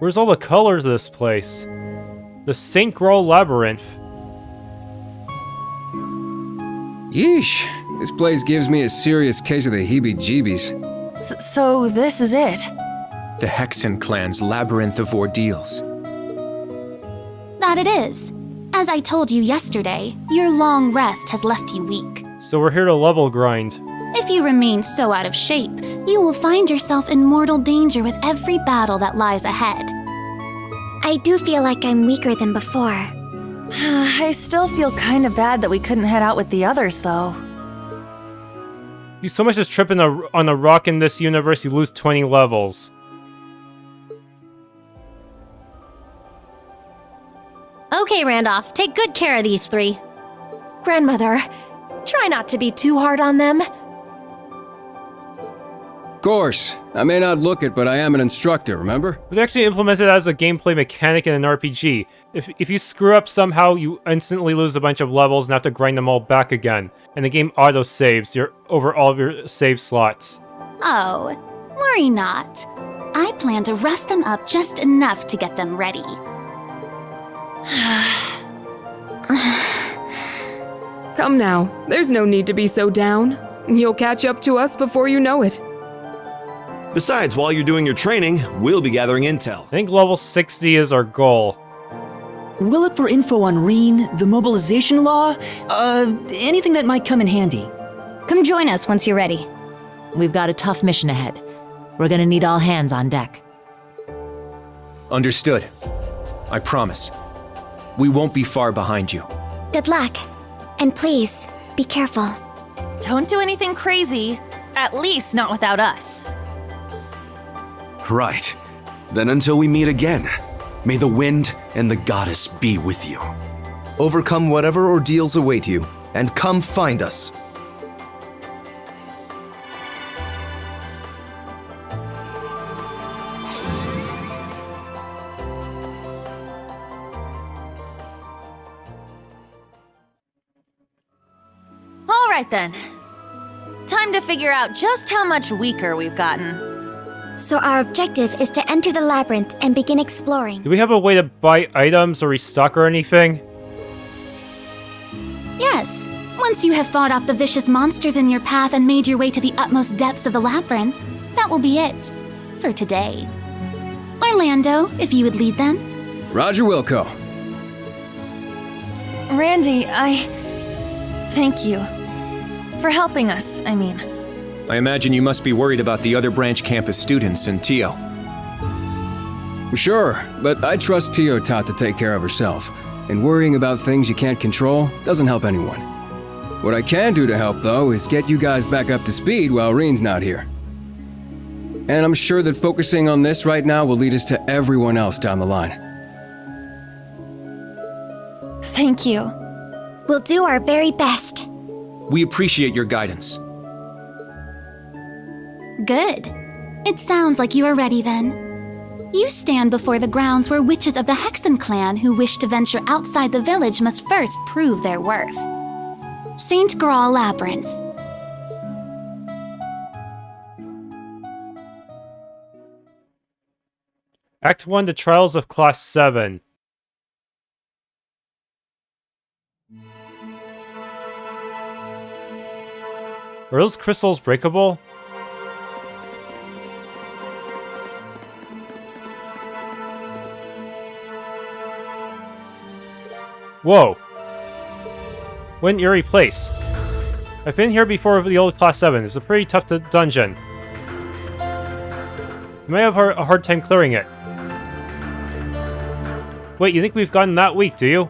Where's all the colors of this place? The Saint-Gral Labyrinth. Yeesh, this place gives me a serious case of the heebie-jeebies. So this is it? The Hexen clan's labyrinth of ordeals. That it is. As I told you yesterday, your long rest has left you weak. So we're here to level grind. If you remain so out of shape, you will find yourself in mortal danger with every battle that lies ahead. I do feel like I'm weaker than before. I still feel kinda bad that we couldn't head out with the others, though. You so much as trip on a rock in this universe, you lose 20 levels. Okay, Randolph, take good care of these three. Grandmother, try not to be too hard on them. Of course, I may not look it, but I am an instructor, remember? It was actually implemented as a gameplay mechanic in an RPG. If you screw up somehow, you instantly lose a bunch of levels and have to grind them all back again. And the game auto-saves over all of your save slots. Oh, worry not. I plan to rough them up just enough to get them ready. Come now, there's no need to be so down. You'll catch up to us before you know it. Besides, while you're doing your training, we'll be gathering intel. I think level 60 is our goal. We'll look for info on Rean, the mobilization law, anything that might come in handy. Come join us once you're ready. We've got a tough mission ahead. We're gonna need all hands on deck. Understood. I promise. We won't be far behind you. Good luck. And please, be careful. Don't do anything crazy. At least not without us. Right. Then until we meet again, may the wind and the goddess be with you. Overcome whatever ordeals await you, and come find us. Alright then. Time to figure out just how much weaker we've gotten. So our objective is to enter the labyrinth and begin exploring. Do we have a way to buy items or restock or anything? Yes. Once you have fought off the vicious monsters in your path and made your way to the utmost depths of the labyrinth, that will be it. For today. Orlando, if you would lead them. Roger Wilco. Randy, thank you. For helping us, I mean. I imagine you must be worried about the other branch campus students and Tio. Sure, but I trust Tio Tot to take care of herself, and worrying about things you can't control doesn't help anyone. What I can do to help, though, is get you guys back up to speed while Rean's not here. And I'm sure that focusing on this right now will lead us to everyone else down the line. Thank you. We'll do our very best. We appreciate your guidance. Good. It sounds like you are ready then. You stand before the grounds where witches of the Hexen clan who wish to venture outside the village must first prove their worth. Saint-Gral Labyrinth. Act 1, The Trials of Class VII. Are those crystals breakable? Whoa! What an eerie place. I've been here before with the old Class 7. It's a pretty tough dungeon. You might have a hard time clearing it. Wait, you think we've gotten that weak, do you?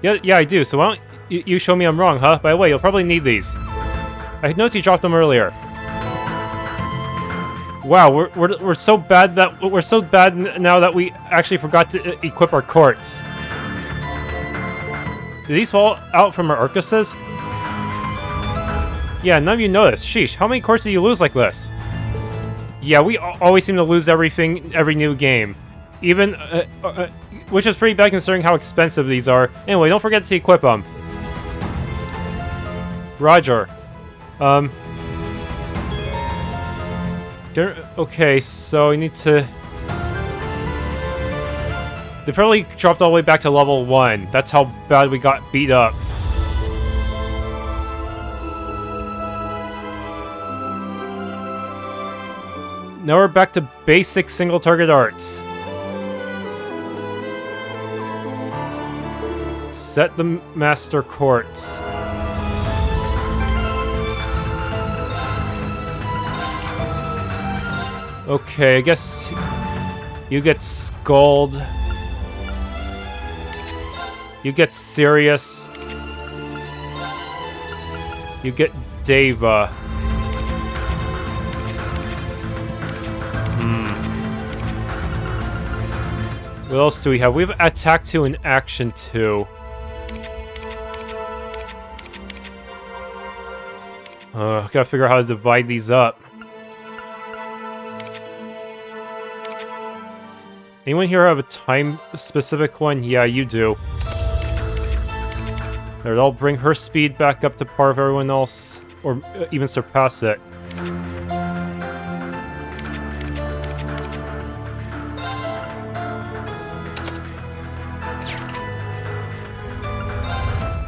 Yeah, I do. So why don't you show me I'm wrong, huh? By the way, you'll probably need these. I noticed you dropped them earlier. Wow, we're so bad that now that we actually forgot to equip our courts. Did these fall out from our Arcuses? Yeah, none of you noticed. Sheesh, how many courts do you lose like this? Yeah, we always seem to lose everything every new game. Even, which is pretty bad considering how expensive these are. Anyway, don't forget to equip them. Roger. Okay, so we need to They probably dropped all the way back to level 1. That's how bad we got beat up. Now we're back to basic single target arts. Set the master courts. Okay, I guess you get Scald. You get Sirius. You get Deva. What else do we have? We have Attack 2 and Action 2. Gotta figure out how to divide these up. Anyone here have a time-specific one? Yeah, you do. Alright, I'll bring her speed back up to par of everyone else, or even surpass it.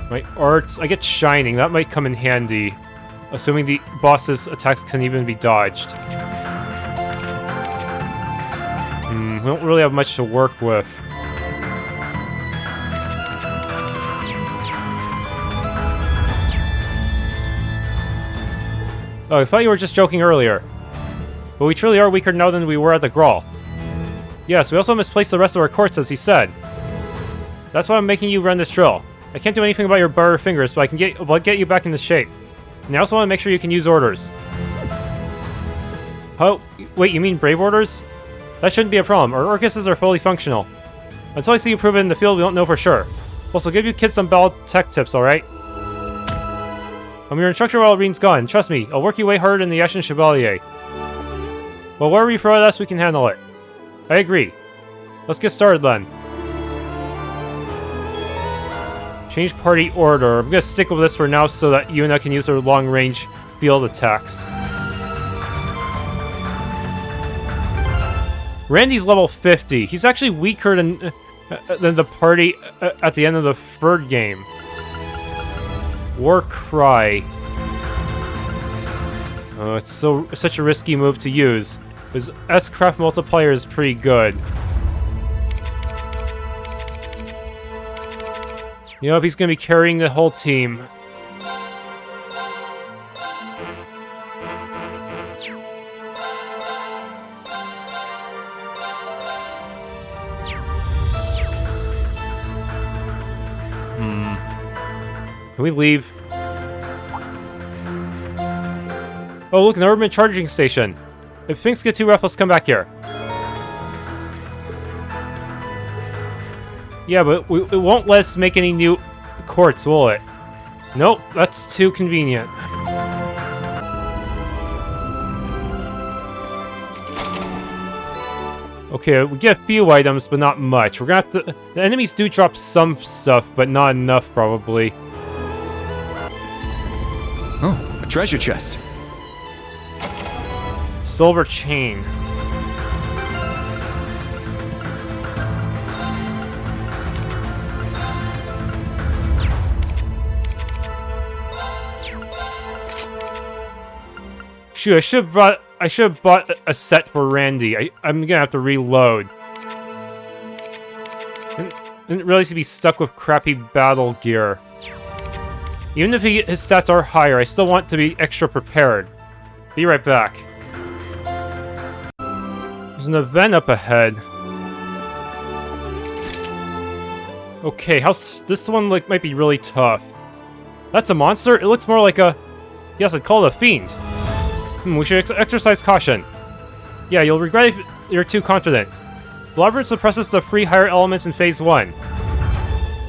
My arts, I get Shining, that might come in handy. Assuming the boss's attacks can even be dodged. We don't really have much to work with. Oh, I thought you were just joking earlier. But we truly are weaker now than we were at the Grawl. Yes, we also misplaced the rest of our courts, as he said. That's why I'm making you run this drill. I can't do anything about your burr fingers, but I can get you back into shape. And I also want to make sure you can use orders. Oh, wait, you mean brave orders? That shouldn't be a problem. Our Orcuses are fully functional. Until I see you prove it in the field, we don't know for sure. Also, give you kids some battle tech tips, alright? I'm your instructor while Rean's gone. Trust me, I'll work you way harder than the Ashen Chevalier. Well, wherever you throw at us, we can handle it. I agree. Let's get started then. Change party order. I'm gonna stick with this for now so that Yuna can use her long-range field attacks. Randy's level 50. He's actually weaker than the party at the end of the third game. War Cry. Oh, it's such a risky move to use. His S-Craft multiplier is pretty good. You know, he's gonna be carrying the whole team. Can we leave? Oh, look, an urban charging station. If things get too rough, let's come back here. Yeah, but it won't let us make any new courts, will it? Nope, that's too convenient. Okay, we get a few items, but not much. We're gonna have to... The enemies do drop some stuff, but not enough, probably. Oh, a treasure chest. Silver chain. Shoot, I should have bought a set for Randy. I'm gonna have to reload. Didn't realize he'd be stuck with crappy battle gear. Even if his stats are higher, I still want to be extra prepared. Be right back. There's an event up ahead. Okay, this one might be really tough. That's a monster? It looks more like a... Yes, I'd call it a fiend. We should exercise caution. Yeah, you'll regret if you're too confident. The Labyrinth suppresses the 3 higher elements in Phase 1.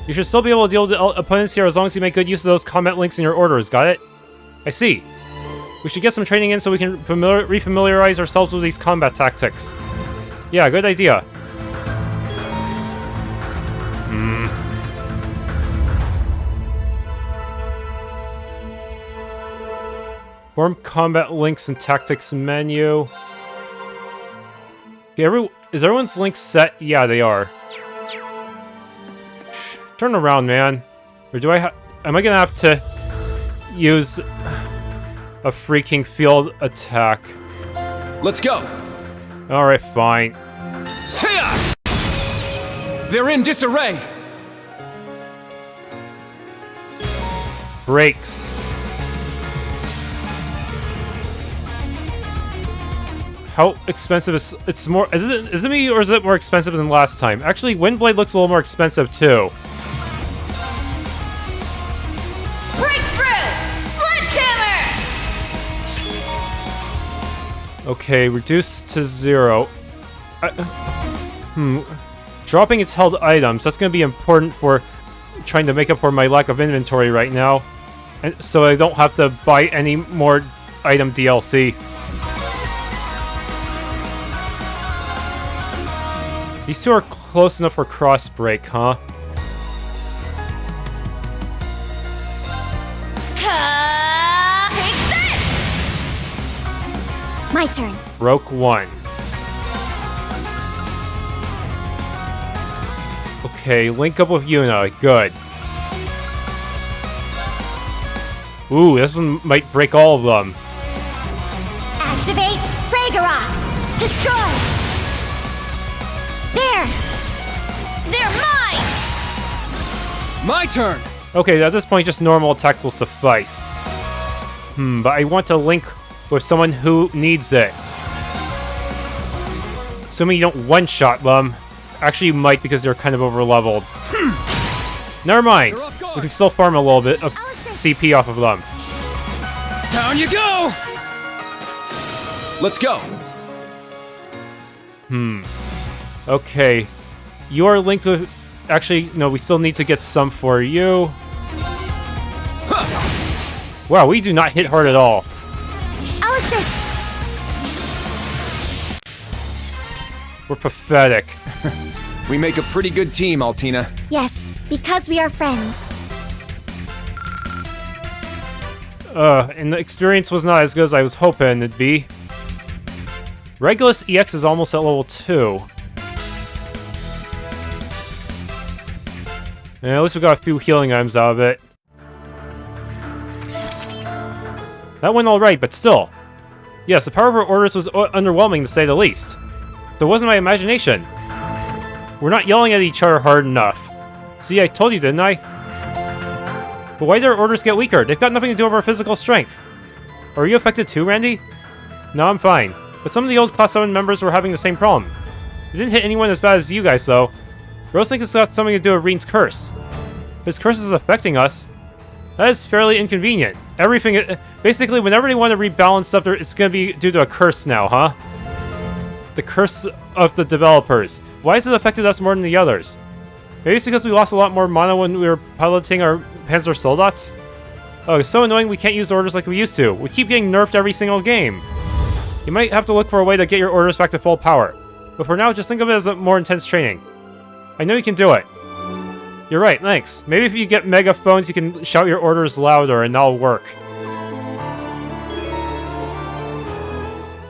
You should still be able to deal with the opponents here as long as you make good use of those combat links in your orders, got it? I see. We should get some training in so we can refamiliarize ourselves with these combat tactics. Yeah, good idea. Form combat links and tactics menu. Okay, is everyone's links set? Yeah, they are. Turn around, man. Or do I am I gonna have to use a freaking field attack? Let's go! Alright, fine. They're in disarray! Brakes. How expensive is it's more is it me or is it more expensive than last time? Actually, Windblade looks a little more expensive too. Breakthrough! Sledgehammer! Okay, reduced to 0. Dropping its held items, that's gonna be important for trying to make up for my lack of inventory right now. And so I don't have to buy any more item DLC. These two are close enough for cross break, huh? Take this! My turn. Broke 1. Okay, link up with Yuna. Good. Ooh, this one might break all of them. Activate Fragora! Destroy! There! They're mine! My turn! Okay, at this point, just normal attacks will suffice. But I want to link with someone who needs it. Assuming you don't one-shot them. Actually, you might because they're kind of over-leveled. Never mind. We can still farm a little bit of CP off of them. Down you go! Let's go! Okay. You are linked with... Actually, no, we still need to get some for you. Wow, we do not hit hard at all. I'll assist. We're pathetic. We make a pretty good team, Altina. Yes, because we are friends. And the experience was not as good as I was hoping it'd be. Regulus EX is almost at level 2. And at least we got a few healing items out of it. That went alright, but still. Yes, the power of our orders was underwhelming to say the least. That wasn't my imagination. We're not yelling at each other hard enough. See, I told you, didn't I? But why did our orders get weaker? They've got nothing to do with our physical strength. Are you affected too, Randy? No, I'm fine. But some of the old Class 7 members were having the same problem. It didn't hit anyone as bad as you guys, though. Rose thinks it's got something to do with Rean's curse. His curse is affecting us. That is fairly inconvenient. Everything... Basically, whenever they want to rebalance stuff, it's going to be due to a curse now, huh? The curse of the developers. Why has it affected us more than the others? Maybe it's because we lost a lot more mana when we were piloting our Panzer Soldats? Oh, it's so annoying we can't use orders like we used to. We keep getting nerfed every single game. You might have to look for a way to get your orders back to full power. But for now, just think of it as a more intense training. I know you can do it. You're right, thanks. Maybe if you get megaphones, you can shout your orders louder and that'll work.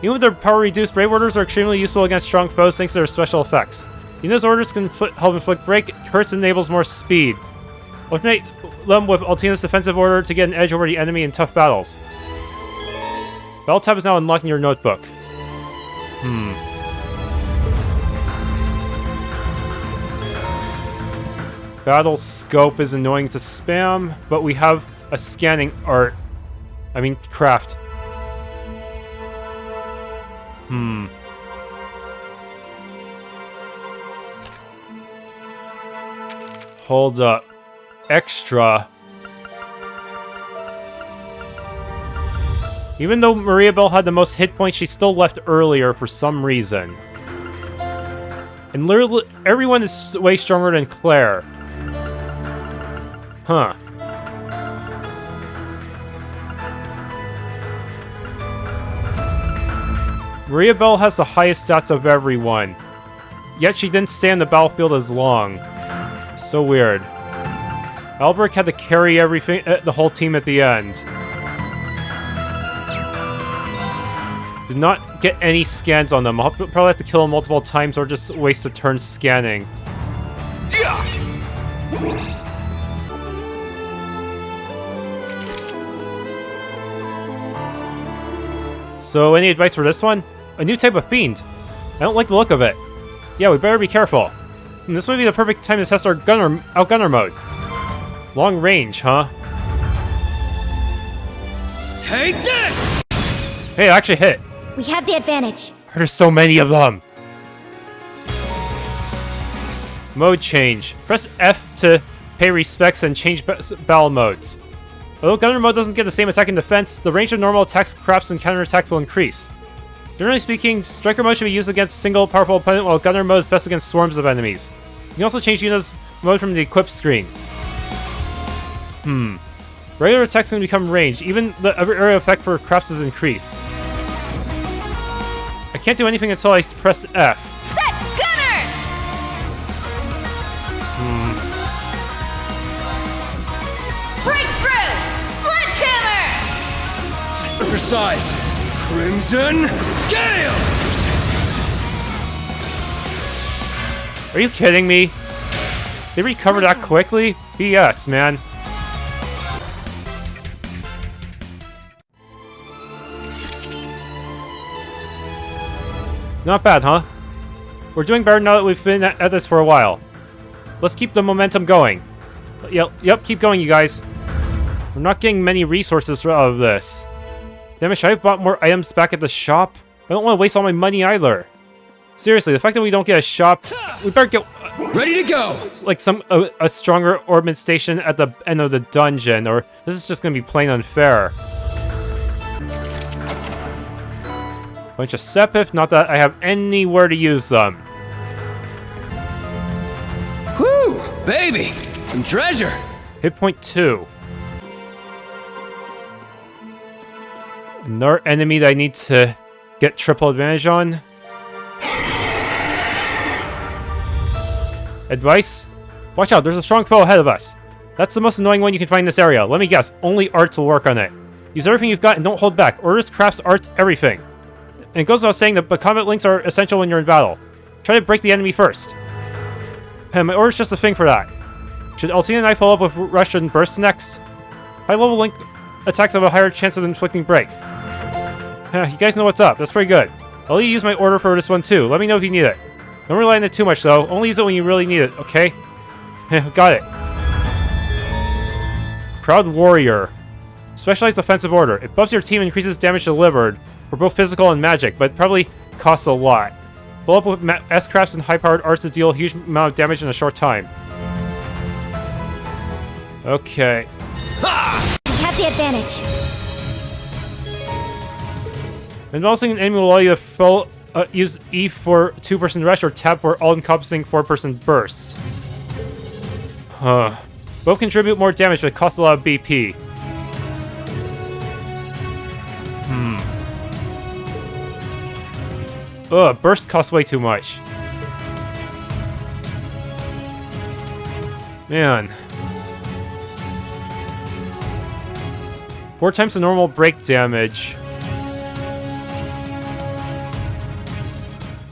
Even with their power-reduced, brave orders are extremely useful against strong foes thanks to their special effects. Yuna's orders can help inflict break, curse enables more speed. Alternate them with Altina's defensive order to get an edge over the enemy in tough battles. Battle tab is now unlocked in your notebook. Battle scope is annoying to spam, but we have a scanning craft. Hold up. Extra. Even though Maria Bell had the most hit points, she still left earlier for some reason. And literally, everyone is way stronger than Claire. Huh. Maria Bell has the highest stats of everyone. Yet she didn't stay on the battlefield as long. So weird. Albrecht had to carry everything, the whole team at the end. Did not get any scans on them. I'll probably have to kill them multiple times or just waste a turn scanning. So, any advice for this one? A new type of fiend. I don't like the look of it. Yeah, we better be careful. And this might be the perfect time to test our outgunner mode. Long range, huh? Take this! Hey, it actually hit. We have the advantage. There's so many of them. Mode change. Press F to pay respects and change battle modes. Although gunner mode doesn't get the same attack and defense, the range of normal attacks, crafts, and counterattacks will increase. Generally speaking, striker mode should be used against a single powerful opponent, while gunner mode is best against swarms of enemies. You can also change Yuna's mode from the equip screen. Regular attacks can become ranged. Even the area effect for crafts is increased. I can't do anything until I press F. Set gunner! Breakthrough! Sledgehammer! Precise! Crimson Gale! Are you kidding me? They recover that quickly? BS, man. Not bad, huh? We're doing better now that we've been at this for a while. Let's keep the momentum going. Yep, keep going, you guys. I'm not getting many resources out of this. Damn it, should I have bought more items back at the shop? I don't want to waste all my money either. Seriously, the fact that we don't get a shop, we better get... Ready to go! It's like a stronger orbment station at the end of the dungeon, or this is just gonna be plain unfair. Bunch of Sepith, not that I have anywhere to use them. Whew! Baby! Some treasure! Hit point 2. Another enemy that I need to get triple advantage on. Advice? Watch out, there's a strong foe ahead of us. That's the most annoying one you can find in this area. Let me guess, only arts will work on it. Use everything you've got and don't hold back. Orders, crafts, arts, everything. And it goes without saying that the combat links are essential when you're in battle. Try to break the enemy first. My order's just a thing for that. Should Altina and I follow up with Rush and Burst next? High level link attacks have a higher chance of inflicting break. You guys know what's up, that's pretty good. I'll let you use my order for this one too. Let me know if you need it. Don't rely on it too much though, only use it when you really need it, okay? Got it. Proud Warrior. Specialized Offensive Order. It buffs your team and increases damage delivered for both physical and magic, but probably costs a lot. Follow up with S-crafts and high-powered arts to deal a huge amount of damage in a short time. Okay. We have the advantage. When balancing an enemy will allow you to use E for 2-person rush or tab for all-encompassing 4-person burst. Both contribute more damage, but cost a lot of BP. Burst costs way too much. Man. 4 times the normal break damage.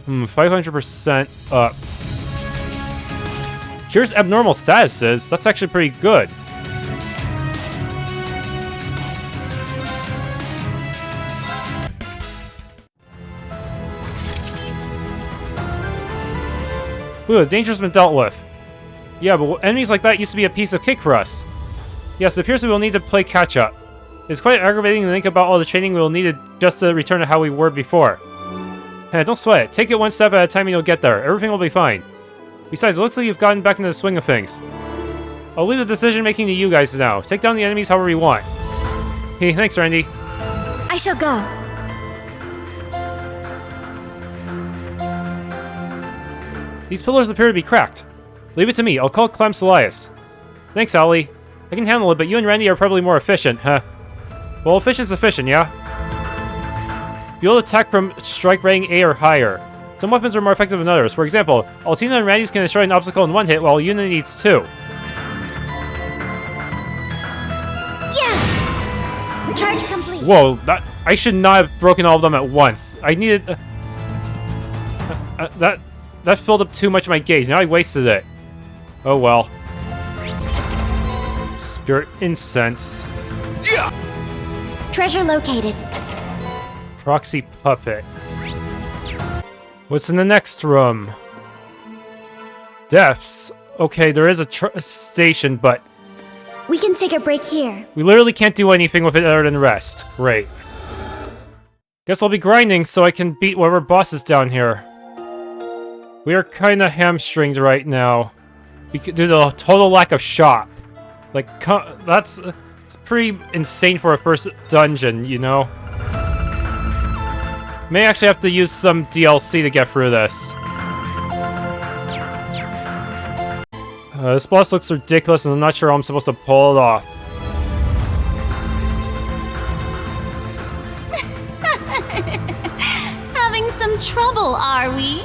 500% up. Cures abnormal statuses. That's actually pretty good. Ooh, the danger's been dealt with. Yeah, but enemies like that used to be a piece of cake for us. Yes, it appears we will need to play catch-up. It's quite aggravating to think about all the training we will need just to return to how we were before. Don't sweat it. Take it one step at a time and you'll get there. Everything will be fine. Besides, it looks like you've gotten back into the swing of things. I'll leave the decision-making to you guys now. Take down the enemies however you want. Hey, thanks, Randy. I shall go. These pillars appear to be cracked. Leave it to me. I'll call Clem Solias. Thanks, Ollie. I can handle it, but you and Randy are probably more efficient, huh? Well, efficient's efficient, yeah? You'll attack from strike rating A or higher. Some weapons are more effective than others. For example, Altina and Randy's can destroy an obstacle in 1 hit, while Yuna needs 2. Yeah! Charge complete. Whoa, I should not have broken all of them at once. I needed... that filled up too much of my gauge. Now I wasted it. Oh well. Spirit Incense. Treasure located. Proxy puppet. What's in the next room? Depths. Okay, there is a station, but We can take a break here. we literally can't do anything with it other than rest. Great. Guess I'll be grinding so I can beat whatever boss is down here. We are kinda hamstringed right now. Due to the total lack of shop. Like, that's it's pretty insane for a first dungeon, you know? May actually have to use some DLC to get through this. This boss looks ridiculous and I'm not sure how I'm supposed to pull it off. Having some trouble, are we?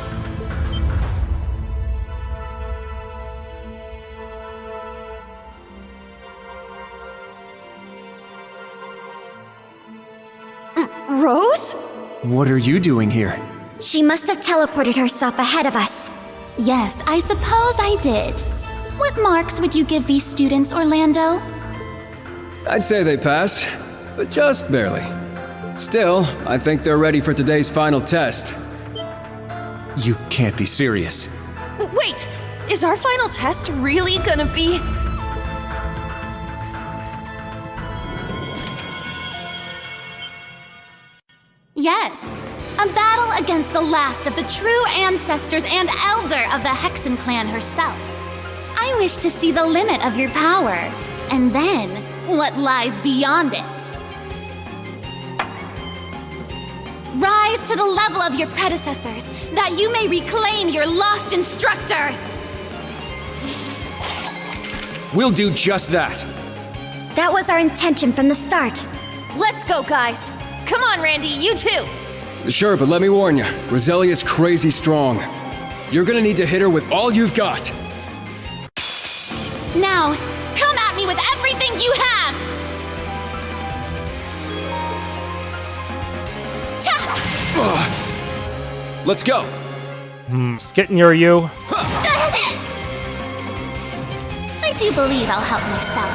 Rose? What are you doing here? She must have teleported herself ahead of us. Yes, I suppose I did. What marks would you give these students, Orlando? I'd say they pass, but just barely. Still, I think they're ready for today's final test. You can't be serious. Wait! Is our final test really gonna be... Yes, a battle against the last of the true ancestors and elder of the Hexen clan herself. I wish to see the limit of your power, and then what lies beyond it. Rise to the level of your predecessors, that you may reclaim your lost instructor! We'll do just that. That was our intention from the start. Let's go, guys! Come on, Randy, you too! Sure, but let me warn you, Roselia's crazy strong. You're gonna need to hit her with all you've got. Now, come at me with everything you have! Let's go. Just get near you. I do believe I'll help myself.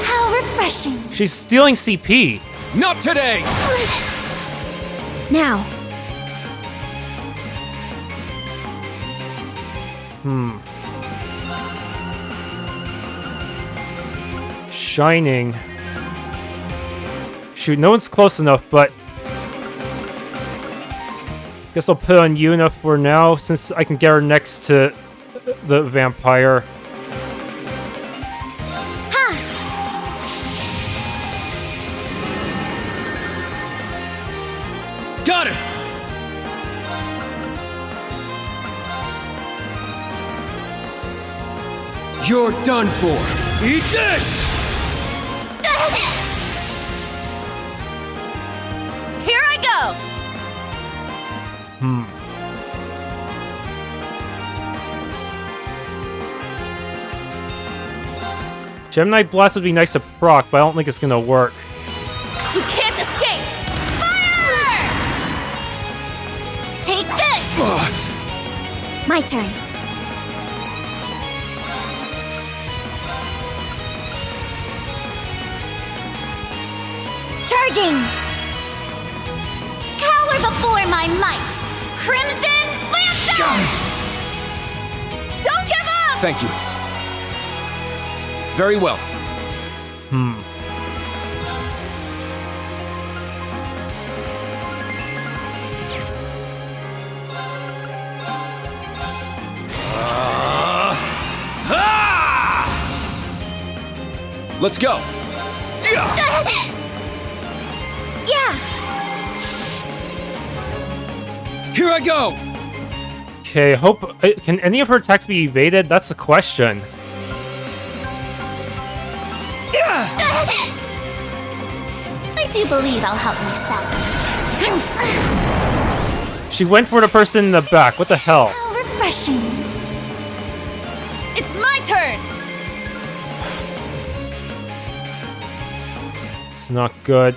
How refreshing. She's stealing CP. Not today! Now, Shining. Shoot, no one's close enough, but... Guess I'll put on Yuna for now, since I can get her next to the vampire. Got it! You're done for! Eat this! Here I go! Gemini Blast would be nice to proc, but I don't think it's gonna work. You can't escape! Fire! Take this! my turn. Charging! Cower before my might! Crimson Lancer! Don't give up! Thank you. Very well. Let's go. Yeah! Here I go! Okay, hope... Can any of her attacks be evaded? That's the question. I do believe I'll help myself. She went for the person in the back. What the hell? How refreshing. It's my turn! It's not good.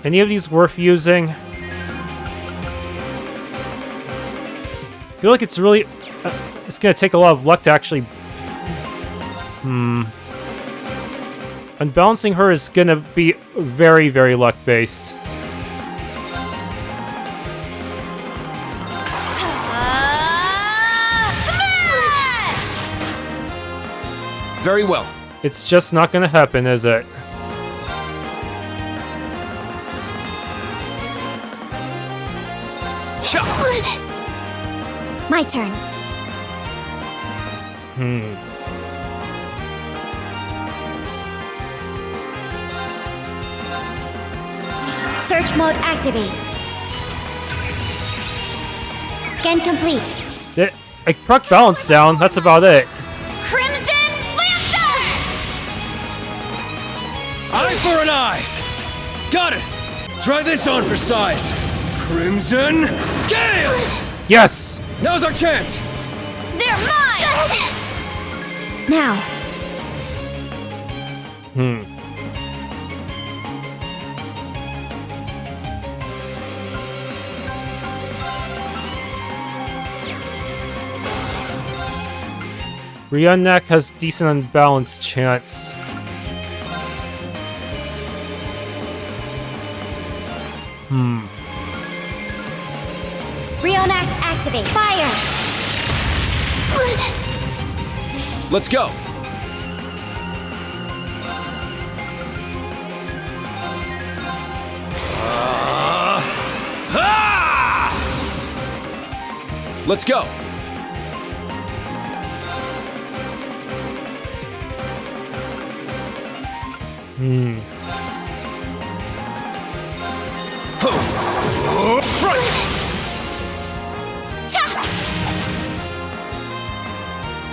Any of these worth using? I feel like it's really... it's gonna take a lot of luck to actually Unbalancing her is gonna be very, very luck-based. Very well. It's just not gonna happen, is it? My turn. Search mode activate. Scan complete. I proc balance down, that's about it. Crimson Lancer! Eye for an eye! Got it! Try this on for size. Crimson Gale! Yes! Now's our chance! They're mine! Now. Rean has decent unbalanced chance. Rionak activate. Fire! Let's go. Let's go.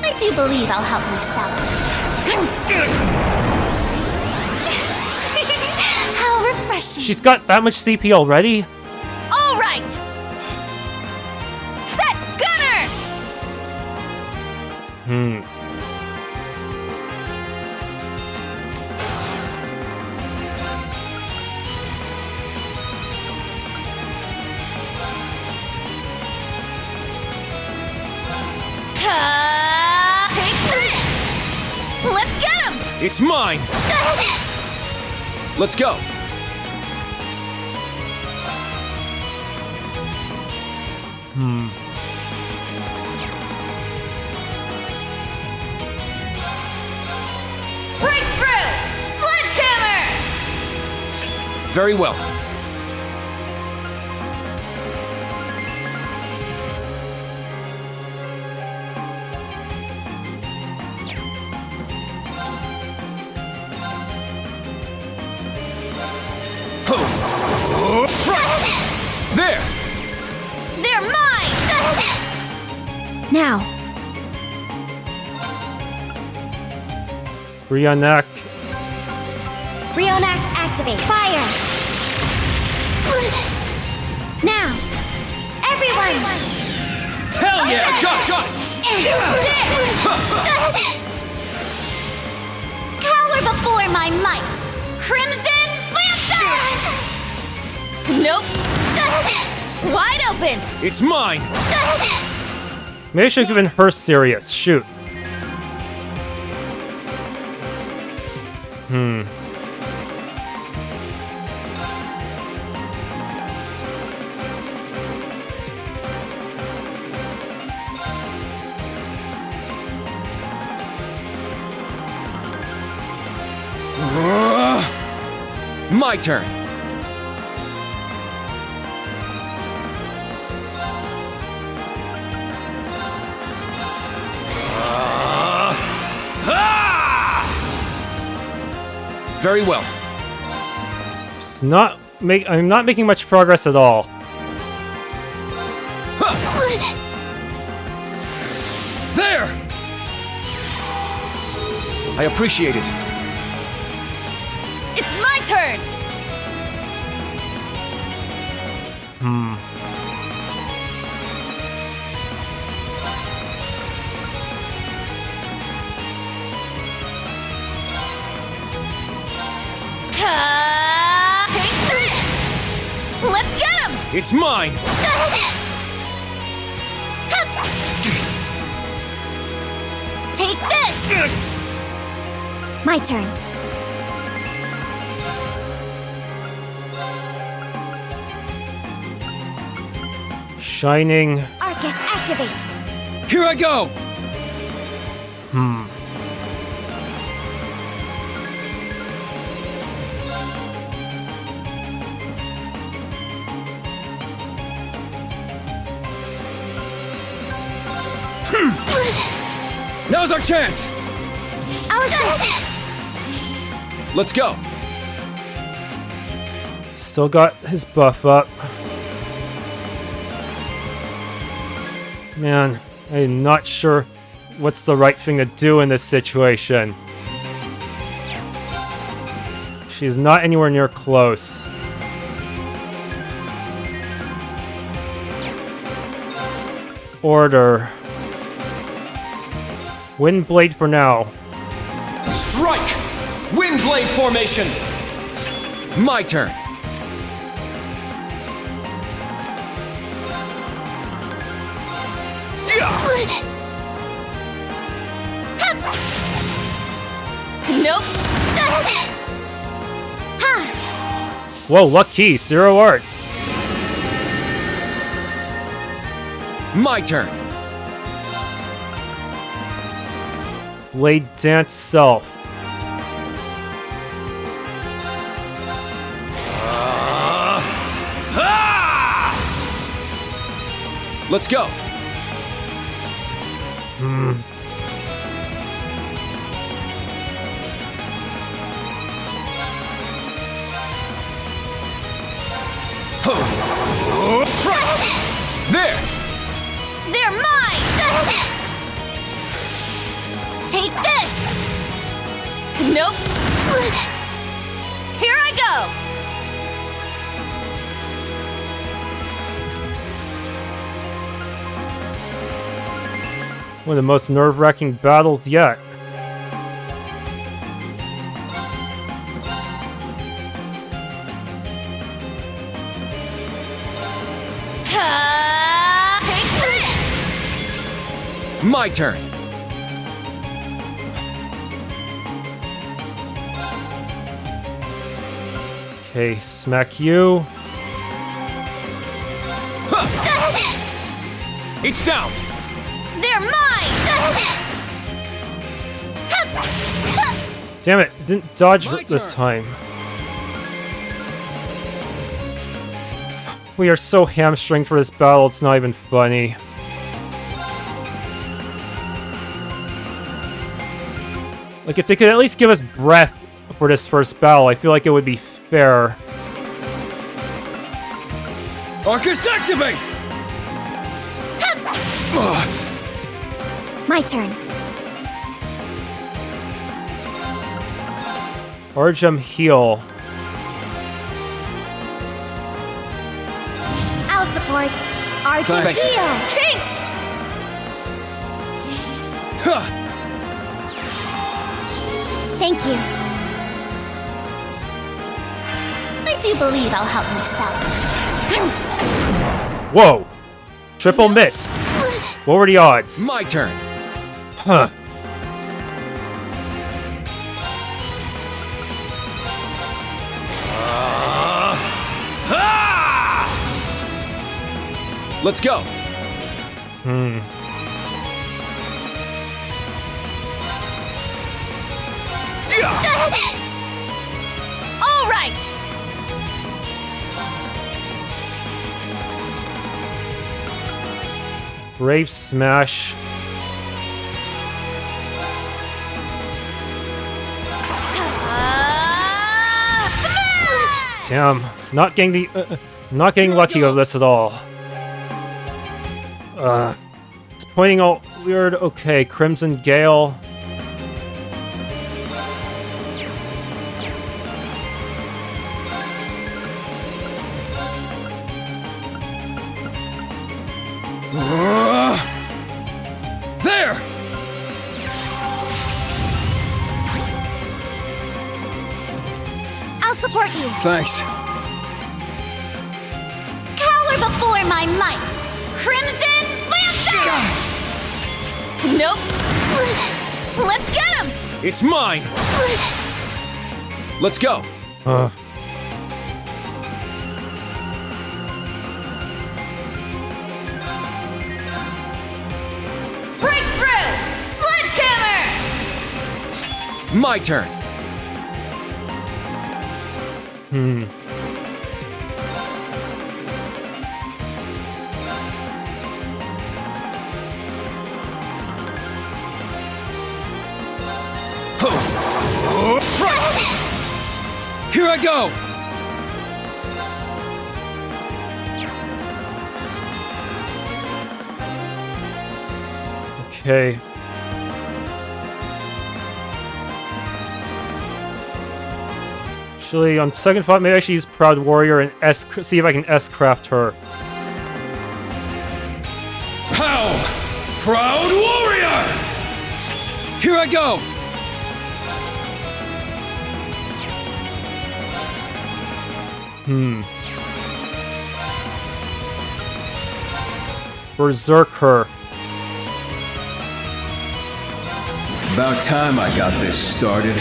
I do believe I'll help you sell it. How refreshing. She's got that much CP already? All right! Set gunner! Take this! Let's get him! It's mine. Let's go. Breakthrough! Sledgehammer! Very well. There! They're mine! Now. Rionak. Rionak activate. Fire! Now. Everyone! Hell yeah! Got it! Cower before my might. Crimson Lancer! Nope! Wide open! It's mine! Maybe I should have given her serious. Shoot. My turn. Very well. I'm not making much progress at all. There! I appreciate it. It's my turn! Take this! Let's get him! It's mine! Take this! My turn. Shining. Arcus, activate. Here I go! Now's our chance! Let's go! Still got his buff up. Man, I'm not sure what's the right thing to do in this situation. She's not anywhere near close. Order. Windblade for now. Strike! Windblade formation! My turn. Nope. Whoa, lucky, 0 arts. My turn. Blade dance self. Let's go. There. They're mine. Take this. Nope. Here I go. One of the most nerve-wracking battles yet. My turn. Okay, smack you. It's down. They're mine. Damn it, didn't dodge this time. We are so hamstringed for this battle, it's not even funny. Like, if they could at least give us breath for this first battle, I feel like it would be fair. Arcus, activate! My turn. Argem heal. I'll support. Argem Thanks. heal. Thanks. Thank you. I do believe I'll help myself. Whoa! Triple miss! What were the odds? My turn. Huh. Let's go. All right. Brave smash. Damn, not getting lucky with this at all. It's pointing all weird. Okay, Crimson Gale. There! I'll support you. Thanks. Cower before my might! Crimson Lancer! Nope. Let's get him. It's mine! Let's go! Breakthrough! Sledgehammer! My turn! Here I go! Okay. Actually, on second thought, maybe I should use Proud Warrior and see if I can S-craft her. How? Proud Warrior! Here I go! Berserker. About time I got this started.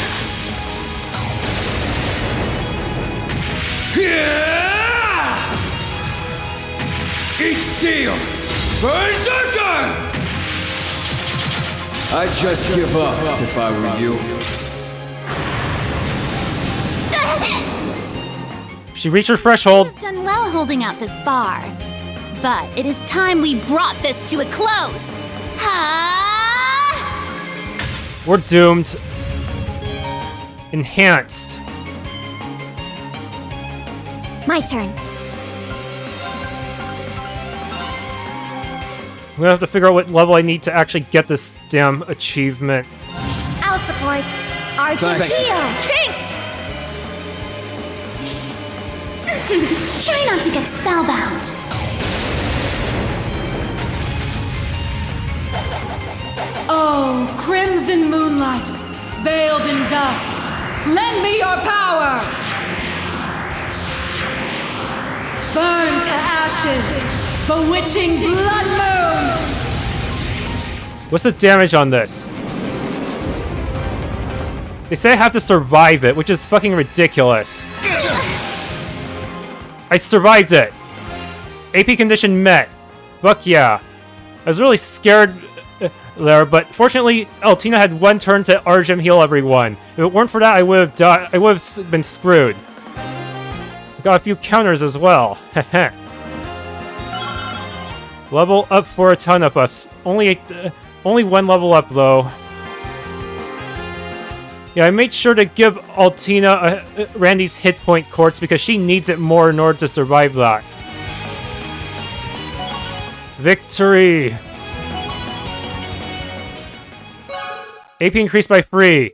Yeah! Eat steel! Berserker! I'd just give up if I were you. She reached her threshold. You've done well holding out this far. But it is time we brought this to a close. Ha! We're doomed. Enhanced. My turn. I'm gonna have to figure out what level I need to actually get this damn achievement. I'll support. Argentina! Thanks! Try not to get spellbound. Oh, crimson moonlight, veiled in dust, lend me your power! Burn to ashes, bewitching blood moon! What's the damage on this? They say I have to survive it, which is fucking ridiculous. I survived it! AP condition met. Fuck yeah. I was really scared there, but fortunately, Altina had one turn to Argem heal everyone. If it weren't for that, I would have died. I would have been screwed. Got a few counters as well. Heh. Level up for a ton of us. Only one level up though. Yeah, I made sure to give Altina Randy's hit point quartz because she needs it more in order to survive that. Victory! AP increased by 3.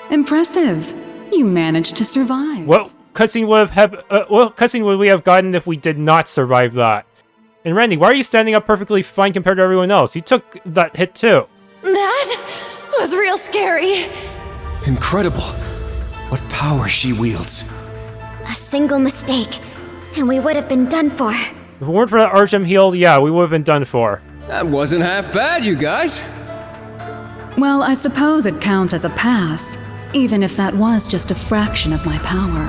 Impressive. You managed to survive. What cutscene would we have gotten if we did not survive that? And Randy, why are you standing up perfectly fine compared to everyone else? You took that hit too. That was real scary. Incredible. What power she wields. A single mistake, and we would have been done for. If it weren't for that Argem heal, yeah, we would have been done for. That wasn't half bad, you guys. Well, I suppose it counts as a pass, even if that was just a fraction of my power.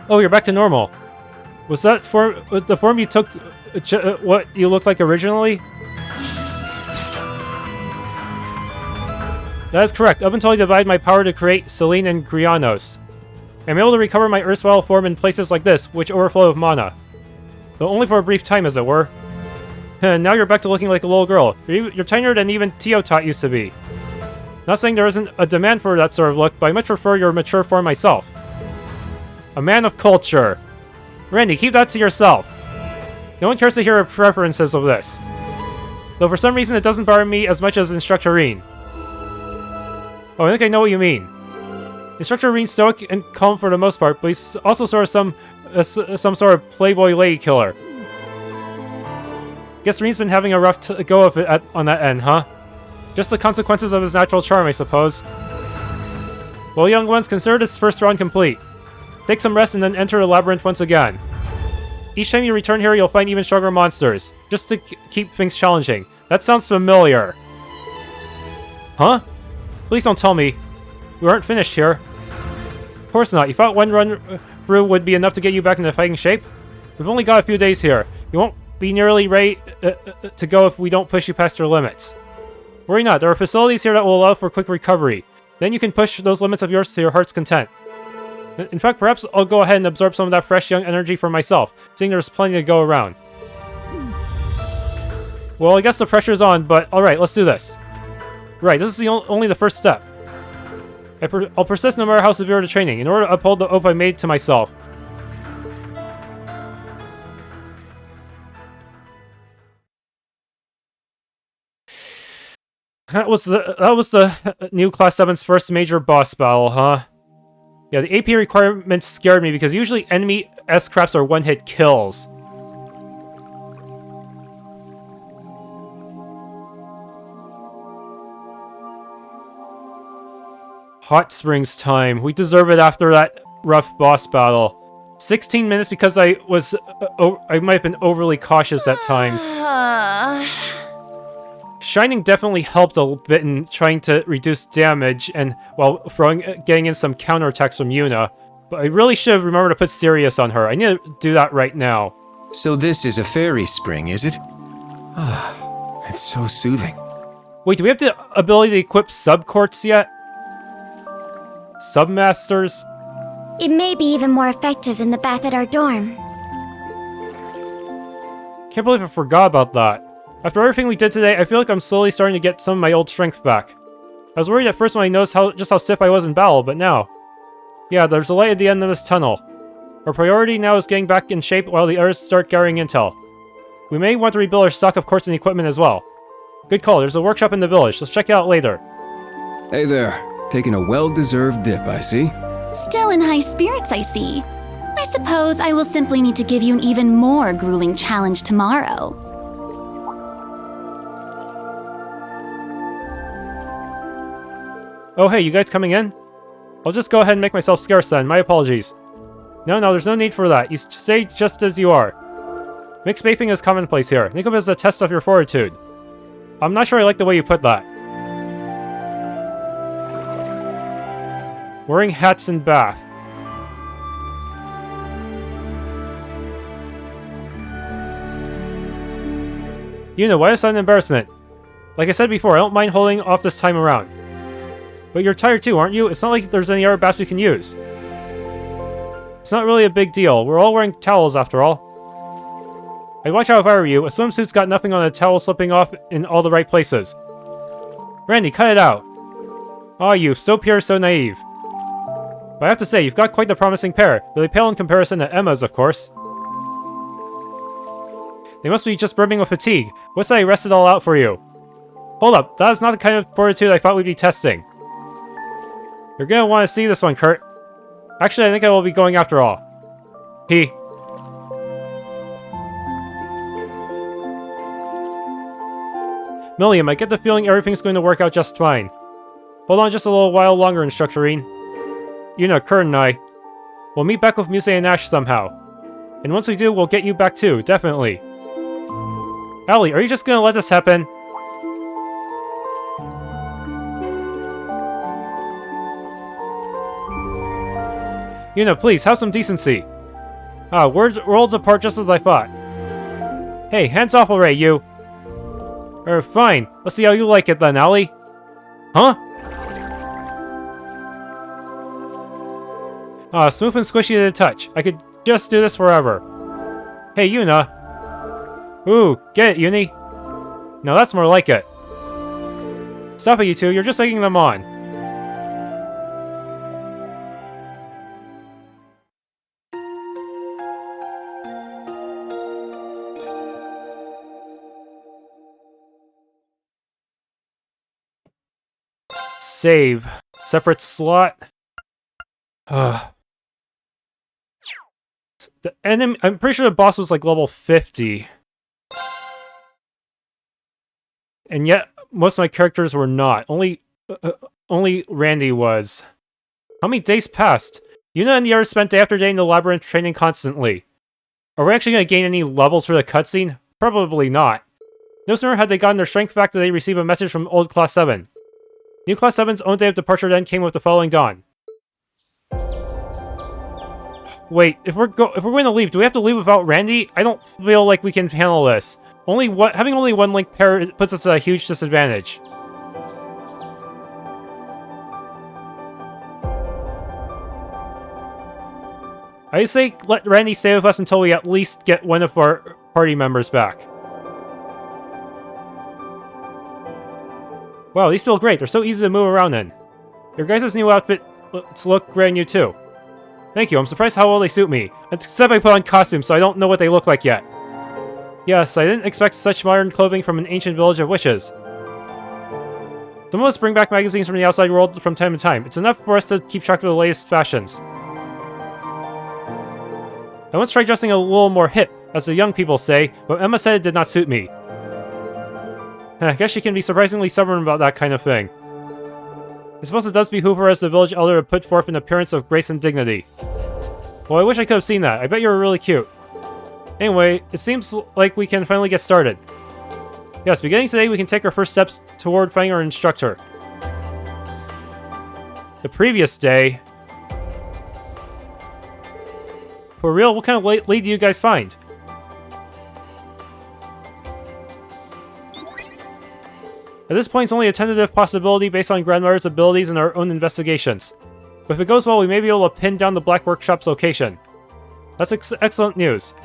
Oh, you're back to normal. Was that the form you took what you looked like originally? That is correct. Up until I divided my power to create Selene and Grianos. I'm able to recover my erstwhile form in places like this, which overflow with mana. Though only for a brief time, as it were. Now you're back to looking like a little girl. You're tinier than even TLoH used to be. Not saying there isn't a demand for that sort of look, but I much prefer your mature form myself. A man of culture. Randy, keep that to yourself. No one cares to hear preferences of this. Though for some reason it doesn't bother me as much as Instructor Rean. Oh, I think I know what you mean. Instructor Rean's stoic and calm for the most part, but he's also sort of some sort of playboy lady killer. Guess Rean's been having a rough go of it on that end, huh? Just the consequences of his natural charm, I suppose. Well, young ones, consider this first round complete. Take some rest and then enter the labyrinth once again. Each time you return here, you'll find even stronger monsters, just to keep things challenging. That sounds familiar. Huh? Please don't tell me we aren't finished here. Of course not. You thought one run through would be enough to get you back into fighting shape? We've only got a few days here. You won't be nearly ready to go if we don't push you past your limits. Worry not. There are facilities here that will allow for quick recovery. Then you can push those limits of yours to your heart's content. In fact, perhaps I'll go ahead and absorb some of that fresh young energy for myself, seeing there's plenty to go around. Well, I guess the pressure's on, but alright, let's do this. Right, this is only the first step. I'll persist no matter how severe the training, in order to uphold the oath I made to myself. That was the new Class 7's first major boss battle, huh? Yeah, the AP requirements scared me because usually enemy S-craps are one-hit kills. Hot Springs time. We deserve it after that rough boss battle. 16 minutes because I might have been overly cautious at times. Shining definitely helped a bit in trying to reduce damage and while getting in some counterattacks from Yuna. But I really should have remembered to put Sirius on her. I need to do that right now. So this is a fairy spring, is it? It's so soothing. Wait, do we have the ability to equip subcourts yet? Submasters? It may be even more effective than the bath at our dorm. Can't believe I forgot about that. After everything we did today, I feel like I'm slowly starting to get some of my old strength back. I was worried at first when I noticed just how stiff I was in battle, but now... Yeah, there's a light at the end of this tunnel. Our priority now is getting back in shape while the others start gathering intel. We may want to rebuild our stock of quartz and equipment as well. Good call, there's a workshop in the village. Let's check it out later. Hey there. Taking a well-deserved dip, I see. Still in high spirits, I see. I suppose I will simply need to give you an even more grueling challenge tomorrow. Oh hey, you guys coming in? I'll just go ahead and make myself scarce then, my apologies. No, there's no need for that. You stay just as you are. Mixed bathing is commonplace here. Think of it as a test of your fortitude. I'm not sure I like the way you put that. Wearing hats in bath. Yuna, why a sudden embarrassment? Like I said before, I don't mind holding off this time around. But you're tired too, aren't you? It's not like there's any other baths we can use. It's not really a big deal. We're all wearing towels after all. I'd watch out if I were you. A swimsuit's got nothing on a towel slipping off in all the right places. Randy, cut it out. Aw, you, so pure, so naive. But I have to say, you've got quite the promising pair. Though they pale in comparison to Emma's, of course. They must be just brimming with fatigue. What's that I rested all out for you? Hold up, that is not the kind of fortitude I thought we'd be testing. You're gonna want to see this one, Kurt. Actually, I think I will be going after all. Milliam, I get the feeling everything's going to work out just fine. Hold on just a little while longer, Instructor Rean. Yuna, Kurt, and I. We'll meet back with Muse and Ash somehow. And once we do, we'll get you back too, definitely. Allie, are you just gonna let this happen? Yuna, please, have some decency. Worlds apart just as I thought. Hey, hands off already, you. Fine. Let's see how you like it then, Allie. Huh? Smooth and squishy to the touch. I could just do this forever. Hey, Yuna. Ooh, get it, Uni. Now that's more like it. Stop it, you two. You're just egging them on. Save. Separate slot. The enemy, I'm pretty sure the boss was like level 50. And yet, most of my characters were not. Only Randy was. How many days passed? Yuna and the others spent day after day in the labyrinth training constantly. Are we actually going to gain any levels for the cutscene? Probably not. No sooner had they gotten their strength back than they received a message from old Class 7. New Class 7's own day of departure then came with the following dawn. Wait, if we're going to leave, do we have to leave without Randy? I don't feel like we can handle this. Having only one link pair puts us at a huge disadvantage. I say let Randy stay with us until we at least get one of our party members back. Wow, these feel great. They're so easy to move around in. Your guys' new outfits look brand new too. Thank you, I'm surprised how well they suit me. Except I put on costumes, so I don't know what they look like yet. Yes, I didn't expect such modern clothing from an ancient village of witches. Some of us bring back magazines from the outside world from time to time. It's enough for us to keep track of the latest fashions. I once tried dressing a little more hip, as the young people say, but Emma said it did not suit me. I guess she can be surprisingly stubborn about that kind of thing. I suppose it does behoove her as the village elder to put forth an appearance of grace and dignity. Well, I wish I could have seen that. I bet you were really cute. Anyway, it seems like we can finally get started. Yes, beginning today, we can take our first steps toward finding our instructor. The previous day... For real, what kind of lead do you guys find? At this point, it's only a tentative possibility based on Grandmother's abilities and our own investigations. But if it goes well, we may be able to pin down the Black Workshop's location. That's excellent news.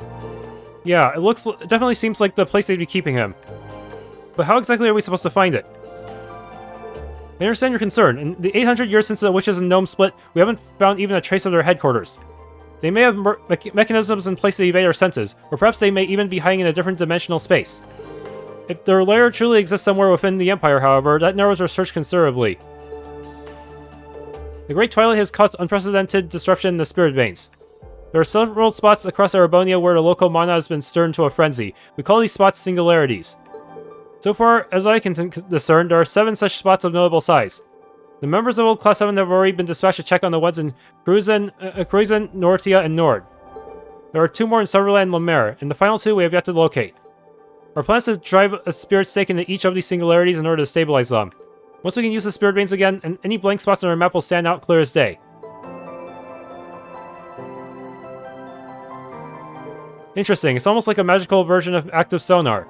Yeah, it definitely seems like the place they'd be keeping him. But how exactly are we supposed to find it? I understand your concern. In the 800 years since the witches and gnomes split, we haven't found even a trace of their headquarters. They may have mechanisms in place to evade our senses, or perhaps they may even be hiding in a different dimensional space. If their lair truly exists somewhere within the Empire, however, that narrows our search considerably. The Great Twilight has caused unprecedented disruption in the spirit veins. There are several spots across Arabonia where the local mana has been stirred to a frenzy. We call these spots singularities. So far as I can discern, there are 7 such spots of notable size. The members of Old Class 7 have already been dispatched to check on the ones in Kruisen, Nortia, and Nord. There are 2 more in Sutherland and Lemaire, and the final 2 we have yet to locate. Our plan is to drive a spirit stake into each of these singularities in order to stabilize them. Once we can use the spirit veins again, and any blank spots on our map will stand out clear as day. Interesting, it's almost like a magical version of active sonar.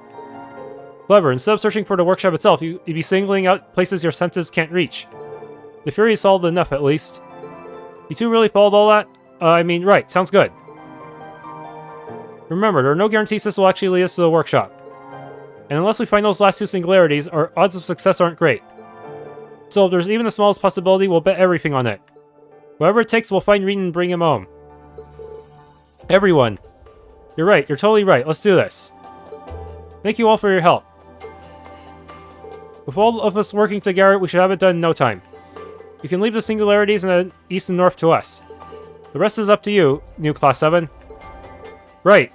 Clever, instead of searching for the workshop itself, you'd be singling out places your senses can't reach. The Fury is solid enough, at least. You two really followed all that? Right, sounds good. Remember, there are no guarantees this will actually lead us to the workshop. And unless we find those last 2 singularities, our odds of success aren't great. So if there's even the smallest possibility, we'll bet everything on it. Whatever it takes, we'll find Rean and bring him home. Everyone. You're right, you're totally right, let's do this. Thank you all for your help. With all of us working together, we should have it done in no time. You can leave the singularities in the east and north to us. The rest is up to you, new Class 7. Right.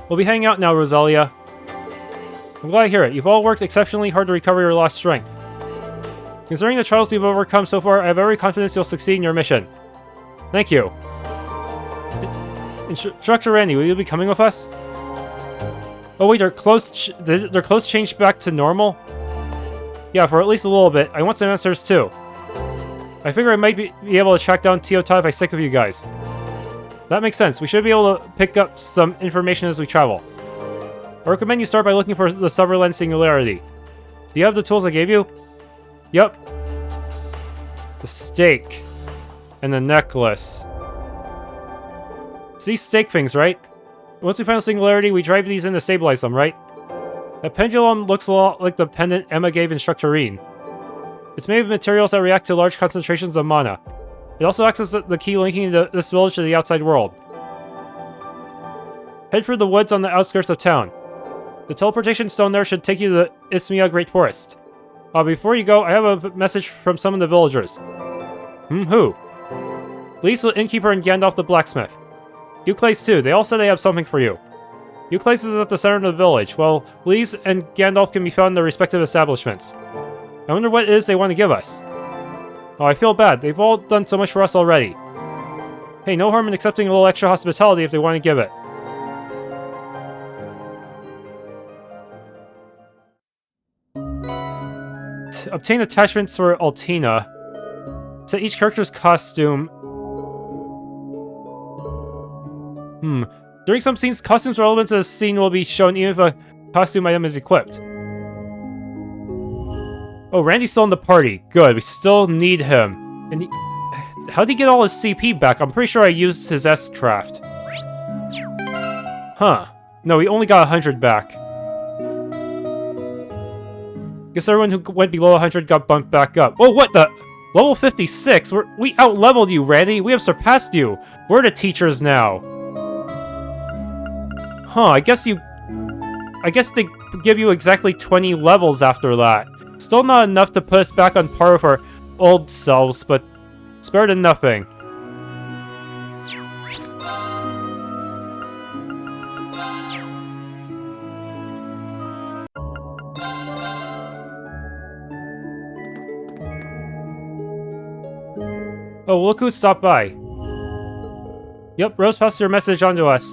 We'll be hanging out now, Roselia. I'm glad to hear it. You've all worked exceptionally hard to recover your lost strength. Considering the trials you've overcome so far, I have every confidence you'll succeed in your mission. Thank you. Instructor Randy, will you be coming with us? Oh wait, their clothes changed back to normal? Yeah, for at least a little bit. I want some answers too. I figure I might be able to track down TLoH if I stick with you guys. That makes sense. We should be able to pick up some information as we travel. I recommend you start by looking for the Sutherland Singularity. Do you have the tools I gave you? Yep. The stake. And the necklace. It's these stake things, right? Once we find a singularity, we drive these in to stabilize them, right? That pendulum looks a lot like the pendant Emma gave Instructor Rean. It's made of materials that react to large concentrations of mana. It also acts as the key linking this village to the outside world. Head for the woods on the outskirts of town. The teleportation stone there should take you to the Ismia Great Forest. Before you go, I have a message from some of the villagers. Who? Lise the innkeeper and Gandalf the blacksmith. Euclase too, they all said they have something for you. Euclase is at the center of the village, while Lise and Gandalf can be found in their respective establishments. I wonder what it is they want to give us. Oh, I feel bad. They've all done so much for us already. Hey, no harm in accepting a little extra hospitality if they want to give it. Obtain attachments for Altina. Set each character's costume. During some scenes, costumes relevant to the scene will be shown even if a costume item is equipped. Oh, Randy's still in the party. Good, we still need him. And how'd he get all his CP back? I'm pretty sure I used his S-craft. Huh. No, he only got 100 back. Guess everyone who went below 100 got bumped back up. Oh, what the? Level 56? We out-leveled you, Randy. We have surpassed you. We're the teachers now. Huh, I guess they give you exactly 20 levels after that. Still not enough to put us back on par with our old selves, but it's better than nothing. Oh, look who stopped by. Yep, Rose passed your message on to us.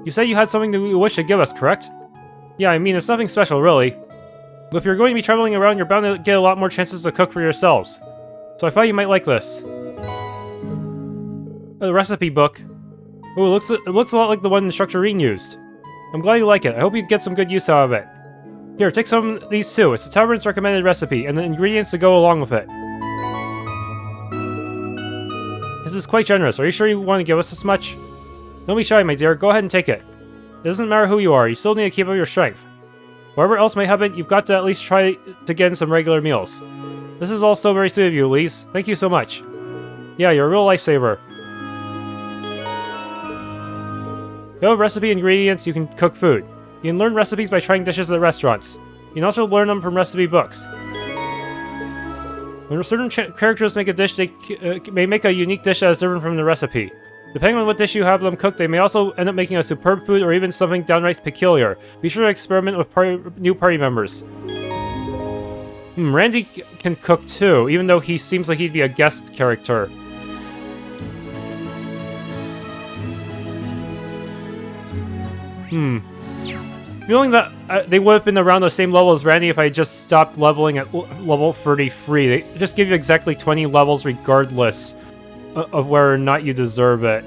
You said you had something that you wish to give us, correct? Yeah, I mean, it's nothing special, really. But if you're going to be traveling around, you're bound to get a lot more chances to cook for yourselves. So I thought you might like this. A recipe book. Oh, it looks a lot like the one Instructor Rean used. I'm glad you like it. I hope you get some good use out of it. Here, take some of these too. It's the tavern's recommended recipe, and the ingredients to go along with it. This is quite generous. Are you sure you want to give us this much? Don't be shy, my dear. Go ahead and take it. It doesn't matter who you are. You still need to keep up your strength. Whatever else may happen, you've got to at least try to get in some regular meals. This is all so very sweet of you, Elise. Thank you so much. Yeah, you're a real lifesaver. You have recipe ingredients, you can cook food. You can learn recipes by trying dishes at restaurants. You can also learn them from recipe books. When certain characters make a dish, they may make a unique dish that is different from the recipe. Depending on what dish you have them cook, they may also end up making a superb food or even something downright peculiar. Be sure to experiment with new party members. Randy can cook too, even though he seems like he'd be a guest character. Feeling that they would have been around the same level as Randy if I just stopped leveling at level 33. They just give you exactly 20 levels regardless of whether or not you deserve it.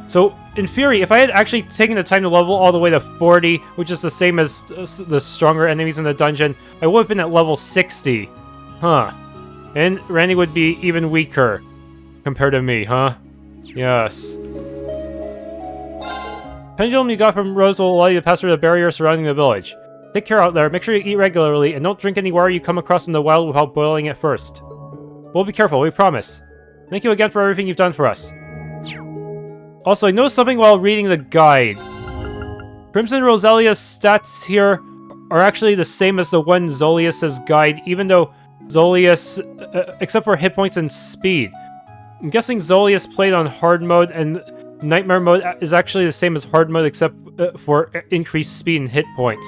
So, in theory, if I had actually taken the time to level all the way to 40, which is the same as the stronger enemies in the dungeon, I would have been at level 60. Huh. And Randy would be even weaker compared to me, huh? Yes. Pendulum you got from Rose will allow you to pass through the barrier surrounding the village. Take care out there, make sure you eat regularly, and don't drink any water you come across in the wild without boiling it first. We'll be careful, we promise. Thank you again for everything you've done for us. Also, I noticed something while reading the guide. Crimson Roselia's stats here are actually the same as the one Zolius's guide, even though Zolius, except for hit points and speed. I'm guessing Zolius played on hard mode, and Nightmare mode is actually the same as hard mode except for increased speed and hit points.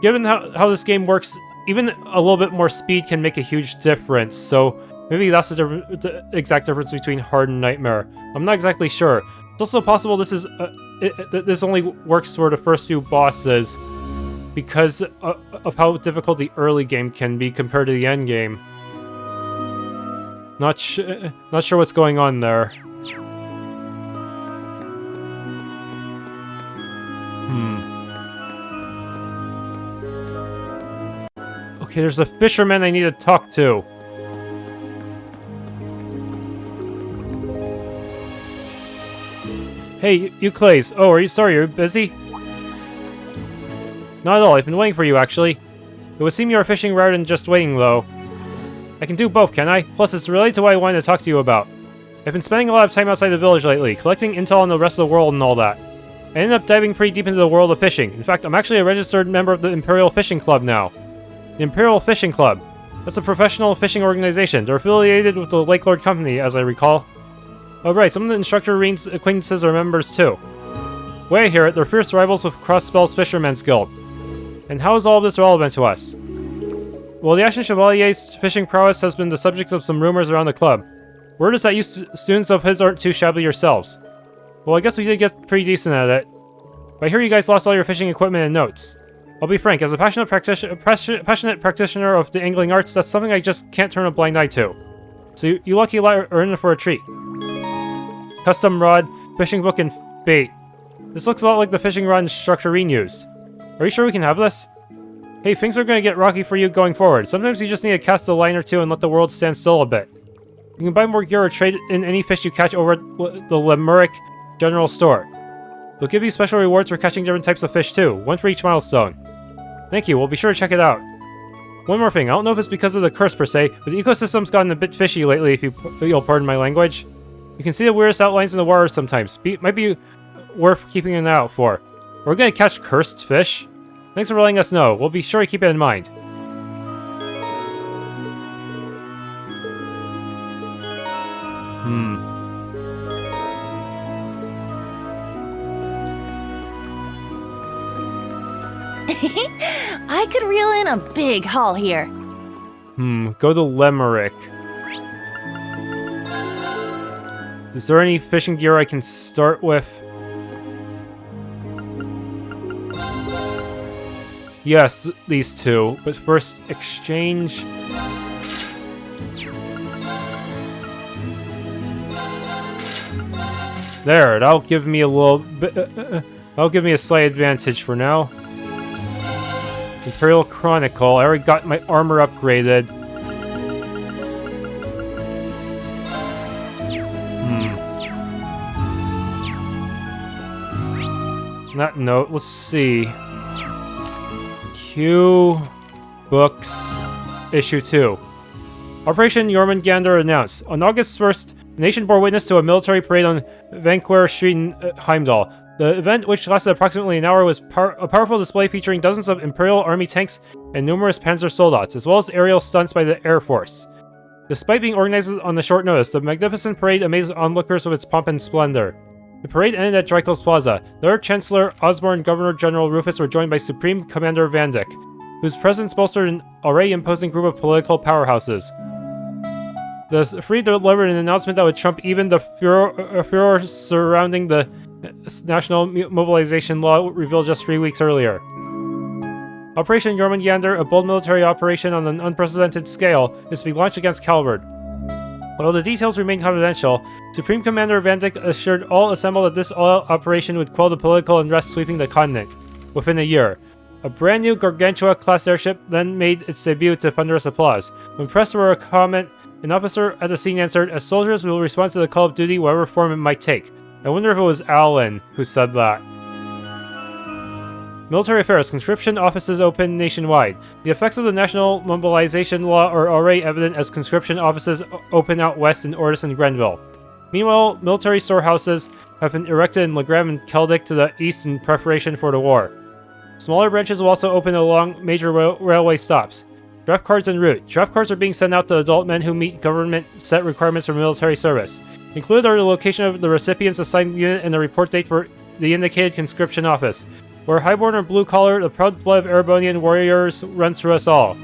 Given how this game works, even a little bit more speed can make a huge difference, so maybe that's the exact difference between hard and Nightmare. I'm not exactly sure. It's also possible this is this only works for the first few bosses because of how difficult the early game can be compared to the end game. Not sure what's going on there. Okay, there's a fisherman I need to talk to. Hey, Euclase. Oh, are you sorry? You're busy? Not at all. I've been waiting for you, actually. It would seem you're fishing rather than just waiting, though. I can do both, can I? Plus, it's related to what I wanted to talk to you about. I've been spending a lot of time outside the village lately, collecting intel on the rest of the world and all that. I ended up diving pretty deep into the world of fishing. In fact, I'm actually a registered member of the Imperial Fishing Club now. The Imperial Fishing Club. That's a professional fishing organization. They're affiliated with the Lake Lord Company, as I recall. Oh right, some of the Instructor Rean's acquaintances are members too. Way I hear it, they're fierce rivals with Crossspell's Fishermen's Guild. And how is all of this relevant to us? Well, the Ashen Chevalier's fishing prowess has been the subject of some rumors around the club. Word is that you students of his aren't too shabby yourselves. Well, I guess we did get pretty decent at it. But I hear you guys lost all your fishing equipment and notes. I'll be frank, as a passionate practitioner of the angling arts, that's something I just can't turn a blind eye to. So you lucky lot are in for a treat. Custom rod, fishing book, and bait. This looks a lot like the fishing rod and structure Rean used. Are you sure we can have this? Hey, things are gonna get rocky for you going forward. Sometimes you just need to cast a line or two and let the world stand still a bit. You can buy more gear or trade in any fish you catch over at the Lemuric General Store. They'll give you special rewards for catching different types of fish too, one for each milestone. Thank you, we'll be sure to check it out. One more thing, I don't know if it's because of the curse per se, but the ecosystem's gotten a bit fishy lately if you'll pardon my language. You can see the weirdest outlines in the water sometimes. Might be worth keeping an eye out for. We're gonna catch cursed fish? Thanks for letting us know, we'll be sure to keep it in mind. I could reel in a big haul here. Go to Lemuric. Is there any fishing gear I can start with? Yes, these two. But first, exchange. There, that'll give me a little bit. That'll give me a slight advantage for now. Imperial Chronicle. I already got my armor upgraded. On that note, let's see. Q Books Issue 2. Operation Jormungandr announced. On August 1st, the nation bore witness to a military parade on Vanquer Street in Heimdall. The event, which lasted approximately an hour, was a powerful display featuring dozens of Imperial Army tanks and numerous Panzer soldats, as well as aerial stunts by the Air Force. Despite being organized on the short notice, the magnificent parade amazed onlookers with its pomp and splendor. The parade ended at Drykel's Plaza. Lord Chancellor Osborne and Governor General Rufus were joined by Supreme Commander Van Dyck, whose presence bolstered an already imposing group of political powerhouses. The Free delivered an announcement that would trump even the furor surrounding the National Mobilization Law revealed just 3 weeks earlier. Operation Jormungandr, a bold military operation on an unprecedented scale, is to be launched against Calvard. While the details remain confidential, Supreme Commander Van Dyck assured all assembled that this all-out operation would quell the political unrest sweeping the continent within a year. A brand new Gargantua-class airship then made its debut to thunderous applause. When pressed for a comment, an officer at the scene answered, "As soldiers, we will respond to the call of duty whatever form it might take." I wonder if it was Alan who said that. Military affairs. Conscription offices open nationwide. The effects of the National Mobilization Law are already evident as conscription offices open out west in Ortis and Grenville. Meanwhile, military storehouses have been erected in Legram and Keldic to the east in preparation for the war. Smaller branches will also open along major railway stops. Draft cards en route. Draft cards are being sent out to adult men who meet government set requirements for military service. Included are the location of the recipient's assigned unit and the report date for the indicated conscription office. Where highborn or blue-collar, the proud blood of Erebonian warriors runs through us all.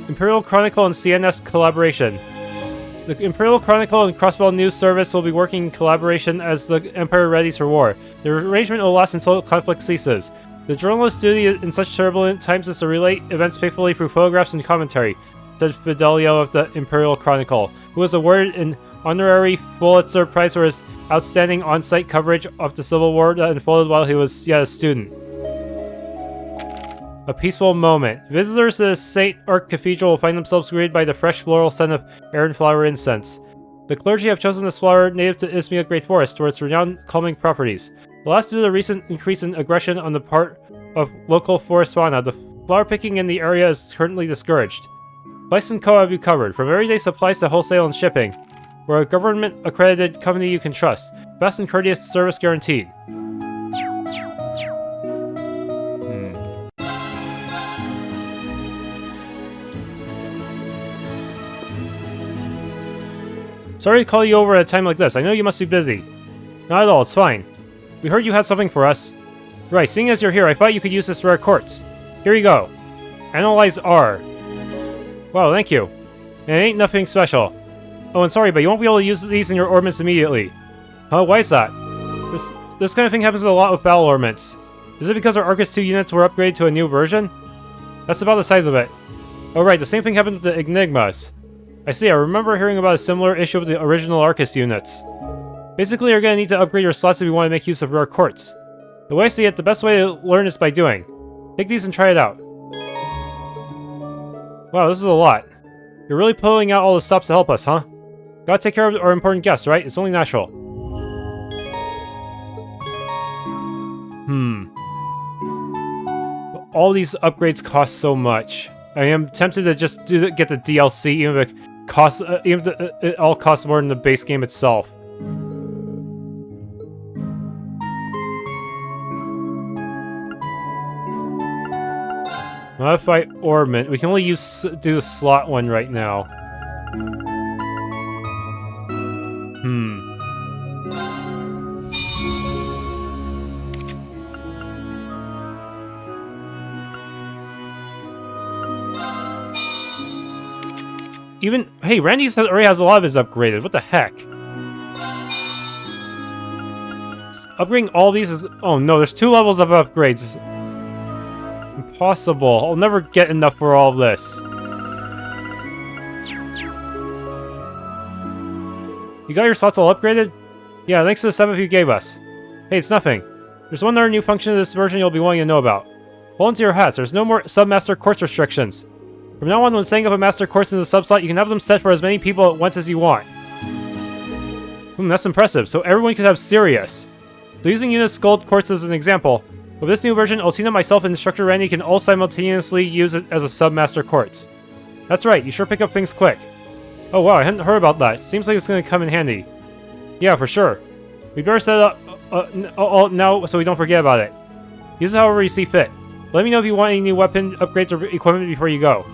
Imperial Chronicle and CNS collaboration. The Imperial Chronicle and Crossbell News Service will be working in collaboration as the Empire readies for war. The arrangement will last until conflict ceases. The journalist's duty in such turbulent times is to relate events faithfully through photographs and commentary, said Fidelio of the Imperial Chronicle, who was awarded an honorary Pulitzer Prize for his outstanding on-site coverage of the Civil War that unfolded while he was yet a student. A peaceful moment. Visitors to the St. Arc Cathedral will find themselves greeted by the fresh floral scent of Eryn flower incense. The clergy have chosen this flower native to Ismia Great Forest for its renowned calming properties. The last due to the recent increase in aggression on the part of local forest fauna, the flower picking in the area is currently discouraged. Vice & Co. have you covered, from everyday supplies to wholesale and shipping. We're a government-accredited company you can trust. Best and courteous service guaranteed. Sorry to call you over at a time like this. I know you must be busy. Not at all, it's fine. We heard you had something for us. Right, seeing as you're here, I thought you could use this rare quartz. Here you go. Analyze R. Wow, thank you. It ain't nothing special. Oh, and sorry, but you won't be able to use these in your ornaments immediately. Huh? Why is that? This kind of thing happens a lot with battle ornaments. Is it because our Arcus 2 units were upgraded to a new version? That's about the size of it. Oh right, the same thing happened with the Enigmas. I see, I remember hearing about a similar issue with the original Arcus units. Basically, you're going to need to upgrade your slots if you want to make use of rare quartz. The way I see it, the best way to learn is by doing. Take these and try it out. Wow, this is a lot. You're really pulling out all the stops to help us, huh? Gotta take care of our important guests, right? It's only natural. All these upgrades cost so much. I am tempted to just get the DLC, even if it all costs more than the base game itself. Modify ornament. We can only do the slot one right now. Hey, Randy's already has a lot of his upgraded. What the heck? Upgrading all these is... Oh no, there's 2 levels of upgrades. Impossible. I'll never get enough for all of this. You got your slots all upgraded? Yeah, thanks to the 7 you gave us. Hey, it's nothing. There's one other new function of this version you'll be wanting to know about. Hold onto your hats. There's no more Submaster Quartz restrictions. From now on, when setting up a Master Quartz in the sub-slot, you can have them set for as many people at once as you want. That's impressive. So everyone could have Sirius. So using Yuna's Gold Quartz as an example, with this new version, Altina, myself, and Instructor Randy can all simultaneously use it as a Sub-Master Quartz. That's right, you sure pick up things quick. Oh wow, I hadn't heard about that. Seems like it's going to come in handy. Yeah, for sure. We'd better set it up now so we don't forget about it. Use it however you see fit. Let me know if you want any new weapon upgrades or equipment before you go.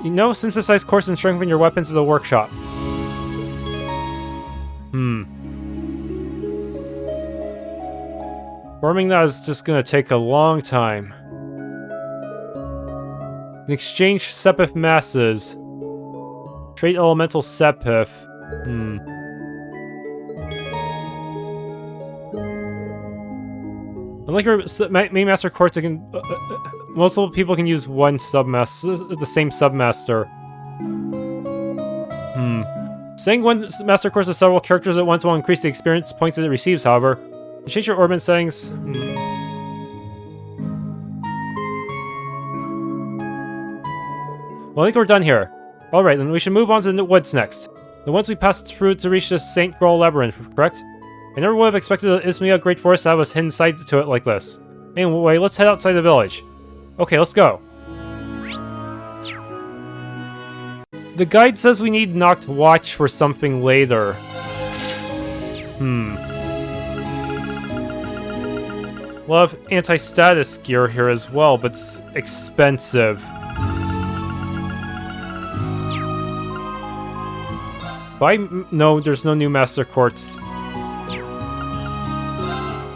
You know, synthesize quartz and strengthen your weapons in the workshop. Forming that is just gonna take a long time. In exchange Sepith masses. Trade elemental Sepith. Unlike your main master quartz, it can multiple people can use one submaster, the same submaster. Saying one master quartz to several characters at once will increase the experience points that it receives, however. Change your ornament settings. Well, I think we're done here. Alright, then we should move on to the woods next. The ones we passed through to reach the Saint-Gral Labyrinth, correct? I never would have expected the Ismia Great Forest to have a hidden side to it like this. Anyway, let's head outside the village. Okay, let's go. The guide says we need Noct Watch for something later. A lot of anti-status gear here as well, but it's expensive. No, there's no new Master Quartz.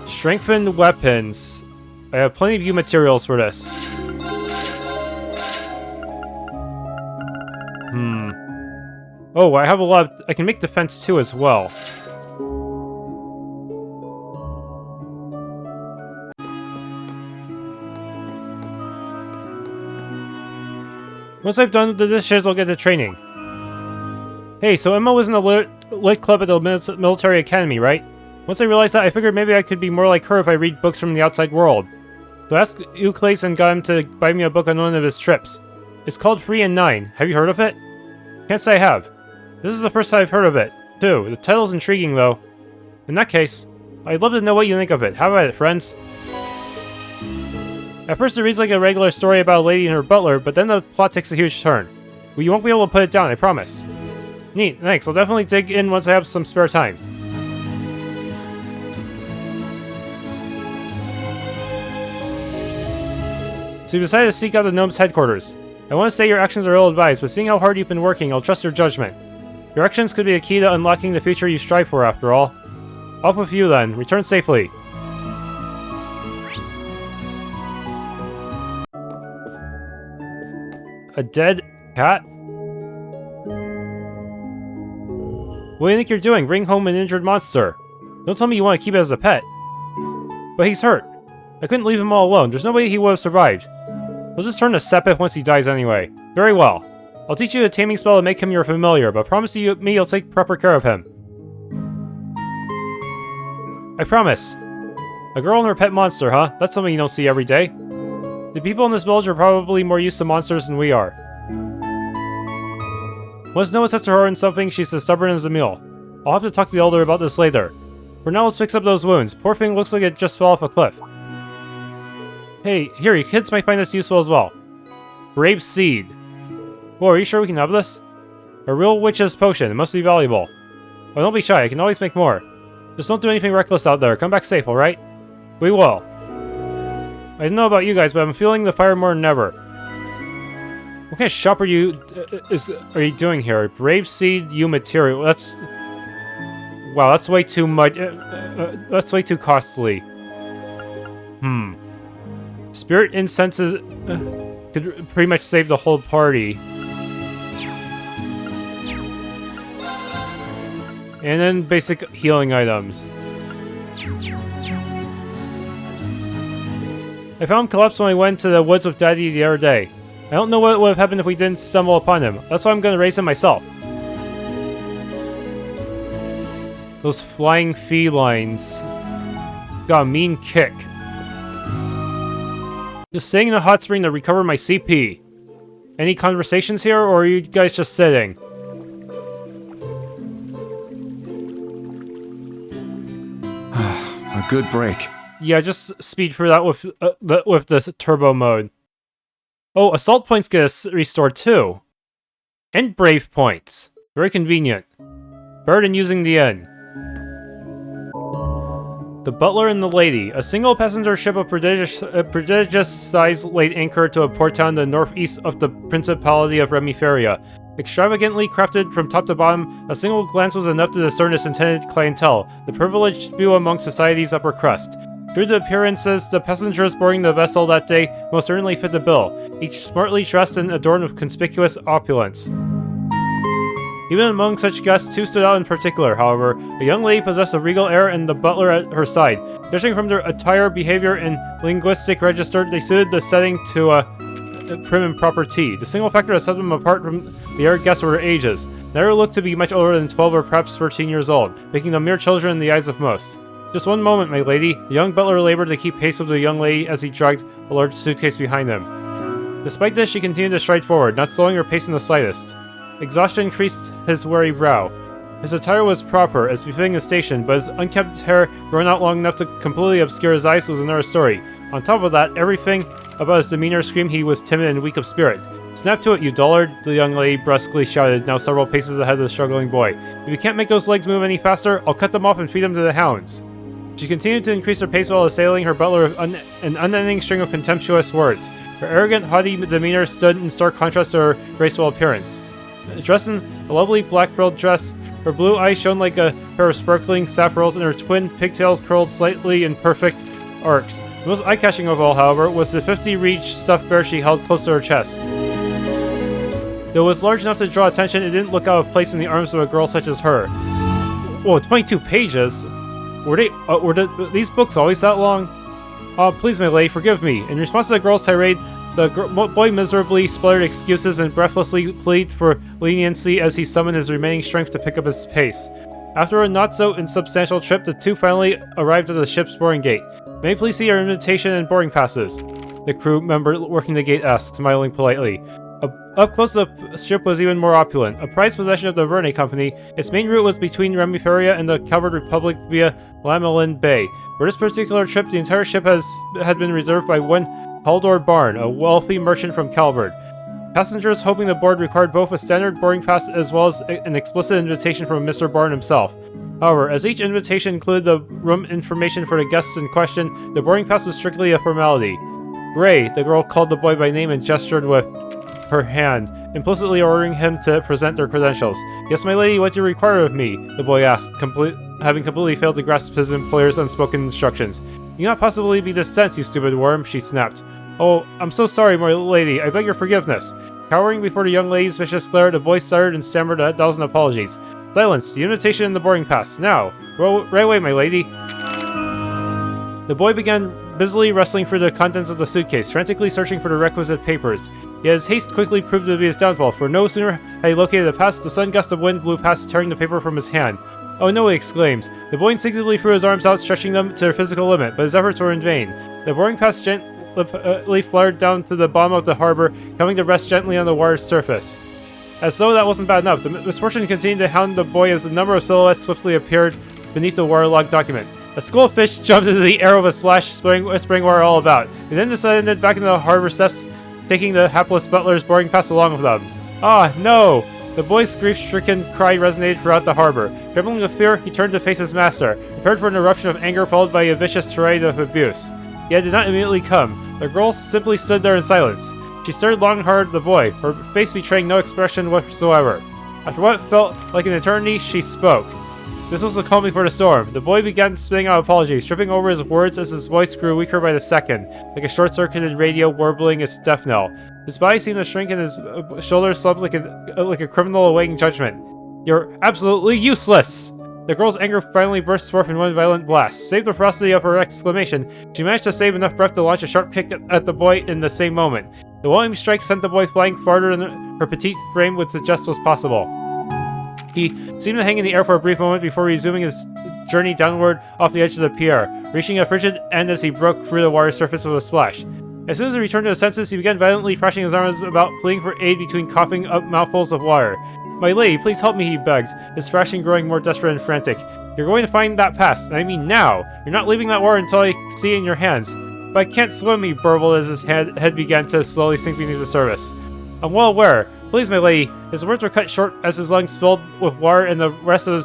Strengthened weapons. I have plenty of new materials for this. Oh, I have a lot of... I can make defense too as well. Once I've done the dishes, I'll get to training. Hey, so Emma was in the lit club at the military academy, right? Once I realized that, I figured maybe I could be more like her if I read books from the outside world. So I asked Euclid and got him to buy me a book on one of his trips. It's called 3 and 9. Have you heard of it? Can't say I have. This is the first time I've heard of it, too. The title's intriguing, though. In that case, I'd love to know what you think of it. How about it, friends? At first it reads like a regular story about a lady and her butler, but then the plot takes a huge turn. Well, you won't be able to put it down, I promise. Neat, thanks. I'll definitely dig in once I have some spare time. So you decided to seek out the gnome's headquarters. I want to say your actions are ill-advised, but seeing how hard you've been working, I'll trust your judgment. Your actions could be a key to unlocking the future you strive for, after all. Off with you, then. Return safely. A dead cat? What do you think you're doing, bringing home an injured monster? Don't tell me you want to keep it as a pet. But he's hurt. I couldn't leave him all alone. There's no way he would have survived. We'll just turn to Sepith once he dies anyway. Very well. I'll teach you a taming spell to make him your familiar, but promise me you'll take proper care of him. I promise. A girl and her pet monster, huh? That's something you don't see every day. The people in this village are probably more used to monsters than we are. Once Noah sets her heart on something, she's as stubborn as a mule. I'll have to talk to the elder about this later. For now, let's fix up those wounds. Poor thing looks like it just fell off a cliff. Hey, here, you kids might find this useful as well. Grape seed. Whoa, are you sure we can have this? A real witch's potion. It must be valuable. Oh, don't be shy. I can always make more. Just don't do anything reckless out there. Come back safe, alright? We will. I don't know about you guys, but I'm feeling the fire more than ever. What kind of shop are you doing here? Brave seed, you material. That's... Wow, that's way too much. That's way too costly. Spirit incenses could pretty much save the whole party. And then basic healing items. I found Collapse when I went to the woods with Daddy the other day. I don't know what would have happened if we didn't stumble upon him. That's why I'm going to raise him myself. Those flying felines. Got a mean kick. Just staying in the hot spring to recover my CP. Any conversations here, or are you guys just sitting? A good break. Yeah, just speed through that with the turbo mode. Oh, assault points get restored too. And brave points. Very convenient. Better than using the inn. The Butler and the Lady. A single passenger ship of prodigious size laid anchor to a port town in the northeast of the Principality of Remiferia. Extravagantly crafted from top to bottom, a single glance was enough to discern its intended clientele, the privileged few among society's upper crust. Through the appearances, the passengers boarding the vessel that day most certainly fit the bill, each smartly dressed and adorned with conspicuous opulence. Even among such guests, two stood out in particular, however. A young lady possessed a regal air and the butler at her side. Judging from their attire, behavior, and linguistic register, they suited the setting to a prim and proper tea. The single factor that set them apart from the other guests were their ages. Neither looked to be much older than 12 or perhaps 13 years old, making them mere children in the eyes of most. Just one moment, my lady. The young butler labored to keep pace with the young lady as he dragged a large suitcase behind him. Despite this, she continued to stride forward, not slowing her pace in the slightest. Exhaustion creased his weary brow. His attire was proper, as befitting his station, but his unkempt hair, grown out long enough to completely obscure his eyes, was another story. On top of that, everything about his demeanor screamed he was timid and weak of spirit. "Snap to it, you dullard," the young lady brusquely shouted, now several paces ahead of the struggling boy. "If you can't make those legs move any faster, I'll cut them off and feed them to the hounds." She continued to increase her pace while assailing her butler with an unending string of contemptuous words. Her arrogant, haughty demeanor stood in stark contrast to her graceful appearance. Dressed in a lovely black-frilled dress, her blue eyes shone like a pair of sparkling sapphires, and her twin pigtails curled slightly in perfect arcs. The most eye-catching of all, however, was the 50-reach stuffed bear she held close to her chest. Though it was large enough to draw attention, it didn't look out of place in the arms of a girl such as her. Whoa, 22 pages? Were these books always that long? Please, my lady, forgive me. In response to the girl's tirade, the boy miserably spluttered excuses and breathlessly pleaded for leniency as he summoned his remaining strength to pick up his pace. After a not-so-insubstantial trip, the two finally arrived at the ship's boarding gate. "May I please see your invitation and boarding passes?" the crew member working the gate asked, smiling politely. Up close, the ship was even more opulent. A prized possession of the Verne Company, its main route was between Remiferia and the Calvard Republic via Lamelin Bay. For this particular trip, the entire ship had been reserved by one Haldor Barn, a wealthy merchant from Calvard. Passengers hoping to board required both a standard boarding pass as well as an explicit invitation from Mr. Barn himself. However, as each invitation included the room information for the guests in question, the boarding pass was strictly a formality. "Ray," the girl called the boy by name and gestured with her hand, implicitly ordering him to present their credentials. "Yes, my lady, what do you require of me?" the boy asked, having completely failed to grasp his employer's unspoken instructions. "You cannot possibly be this dense, you stupid worm," she snapped. "Oh, I'm so sorry, my lady. I beg your forgiveness." Cowering before the young lady's vicious glare, the boy stuttered and stammered 1,000 apologies. Silence! The invitation in the boarding pass. Now! Right away, my lady! The boy began busily rustling through the contents of the suitcase, frantically searching for the requisite papers. Yet his haste quickly proved to be his downfall, for no sooner had he located the pass, the sudden gust of wind blew past, tearing the paper from his hand. Oh no, he exclaimed. The boy instinctively threw his arms out, stretching them to their physical limit, but his efforts were in vain. The boarding pass gently fluttered down to the bottom of the harbor, coming to rest gently on the water's surface. As though that wasn't bad enough, the misfortune continued to hound the boy as a number of silhouettes swiftly appeared beneath the waterlogged document. A school of fish jumped into the air with a splash, spraying water all about, and then descended back into the harbor steps, taking the hapless butler's boarding pass along with them. Ah, no! The boy's grief-stricken cry resonated throughout the harbor. Trembling with fear, he turned to face his master, prepared for an eruption of anger followed by a vicious tirade of abuse. Yet it did not immediately come. The girl simply stood there in silence. She stared long and hard at the boy, her face betraying no expression whatsoever. After what felt like an eternity, she spoke. This was the calm before the storm. The boy began spitting out apologies, tripping over his words as his voice grew weaker by the second, like a short-circuited radio warbling its death knell. His body seemed to shrink and his shoulders slumped like a criminal awaiting judgment. You're absolutely useless! The girl's anger finally burst forth in one violent blast. Save the ferocity of her exclamation, she managed to save enough breath to launch a sharp kick at the boy in the same moment. The welcoming strike sent the boy flying farther than her petite frame would suggest was possible. He seemed to hang in the air for a brief moment before resuming his journey downward off the edge of the pier, reaching a frigid end as he broke through the water's surface with a splash. As soon as he returned to his senses, he began violently thrashing his arms about, pleading for aid between coughing up mouthfuls of water. My lady, please help me, he begged, his thrashing growing more desperate and frantic. You're going to find that pass, and I mean now! You're not leaving that water until I see it in your hands. But I can't swim, he burbled as his head began to slowly sink beneath the surface. I'm well aware. Please, my lady. His words were cut short as his lungs filled with water and the rest of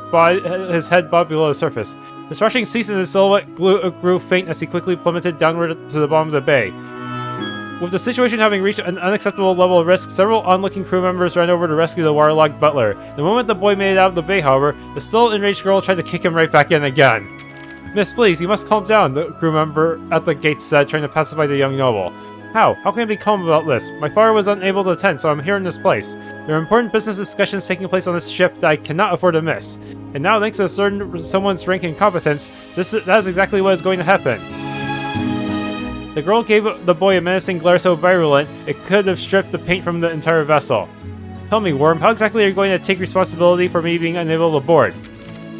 his head bobbed below the surface. The thrashing ceased and his silhouette grew faint as he quickly plummeted downward to the bottom of the bay. With the situation having reached an unacceptable level of risk, several onlooking crew members ran over to rescue the waterlogged butler. The moment the boy made it out of the bay, however, the still enraged girl tried to kick him right back in again. Miss, please, you must calm down, the crew member at the gate said, trying to pacify the young noble. How? How can I be calm about this? My father was unable to attend, so I'm here in this place. There are important business discussions taking place on this ship that I cannot afford to miss. And now, thanks to someone's rank and competence, that is exactly what is going to happen. The girl gave the boy a menacing glare so virulent, it could have stripped the paint from the entire vessel. Tell me, Worm, how exactly are you going to take responsibility for me being unable to board?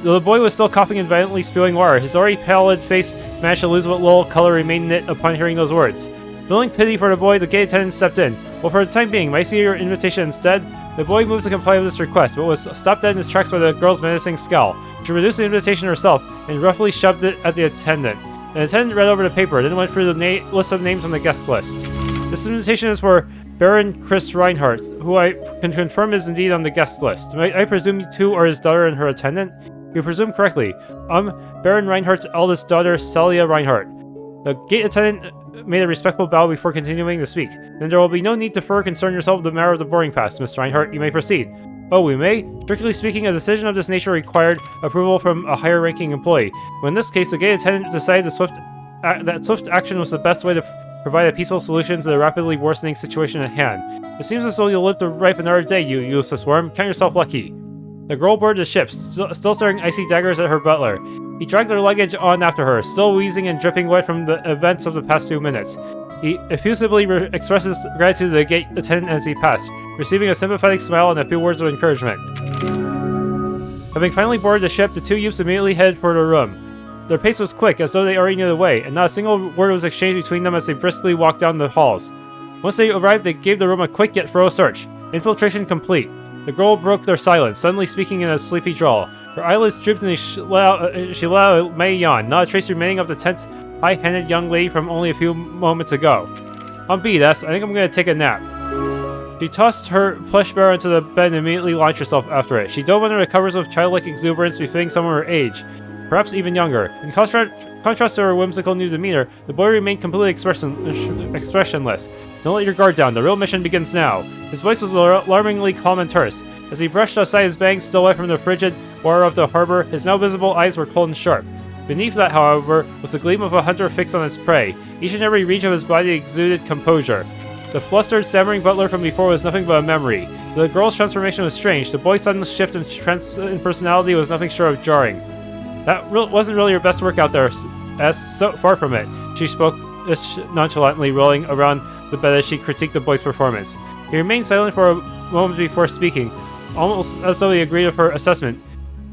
The boy was still coughing and violently spewing water. His already pallid face managed to lose what little color remained in it upon hearing those words. Feeling pity for the boy, the gate attendant stepped in. Well, for the time being, may I see your invitation instead? The boy moved to comply with this request, but was stopped dead in his tracks by the girl's menacing scowl. She reduced the invitation herself and roughly shoved it at the attendant. The attendant read over the paper, then went through the list of names on the guest list. This invitation is for Baron Chris Reinhardt, who I can confirm is indeed on the guest list. Might I presume you two are his daughter and her attendant? You presume correctly. Baron Reinhardt's eldest daughter, Celia Reinhardt. The gate attendant made a respectful bow before continuing to speak. Then there will be no need to further concern yourself with the matter of the boarding pass, Miss Reinhardt. You may proceed. Oh, we may? Strictly speaking, a decision of this nature required approval from a higher-ranking employee. But in this case, the gate attendant decided that swift action was the best way to provide a peaceful solution to the rapidly worsening situation at hand. It seems as though you'll live to ripe another day, you useless worm. Count yourself lucky. The girl boarded the ship, still staring icy daggers at her butler. He dragged their luggage on after her, still wheezing and dripping wet from the events of the past few minutes. He effusively expressed his gratitude to the gate attendant as he passed, receiving a sympathetic smile and a few words of encouragement. Having finally boarded the ship, the two youths immediately headed for their room. Their pace was quick, as though they already knew the way, and not a single word was exchanged between them as they briskly walked down the halls. Once they arrived, they gave the room a quick yet thorough search. Infiltration complete. The girl broke their silence, suddenly speaking in a sleepy drawl. Her eyelids drooped and she let out a mighty yawn, not a trace remaining of the tense, high-handed young lady from only a few moments ago. On BS, I think I'm going to take a nap. She tossed her plush bear into the bed and immediately launched herself after it. She dove under the covers with childlike exuberance befitting someone her age, perhaps even younger. In contrast to her whimsical new demeanor, the boy remained completely expressionless. Don't let your guard down. The real mission begins now. His voice was alarmingly calm and terse. As he brushed aside his bangs still wet from the frigid water of the harbor, his now visible eyes were cold and sharp. Beneath that, however, was the gleam of a hunter fixed on its prey. Each and every reach of his body exuded composure. The flustered, stammering butler from before was nothing but a memory. The girl's transformation was strange. The boy's sudden shift in personality was nothing short of jarring. That wasn't really your best work out there, as so far from it. She spoke nonchalantly, rolling around the bed as she critiqued the boy's performance. He remained silent for a moment before speaking, almost as though he agreed with her assessment,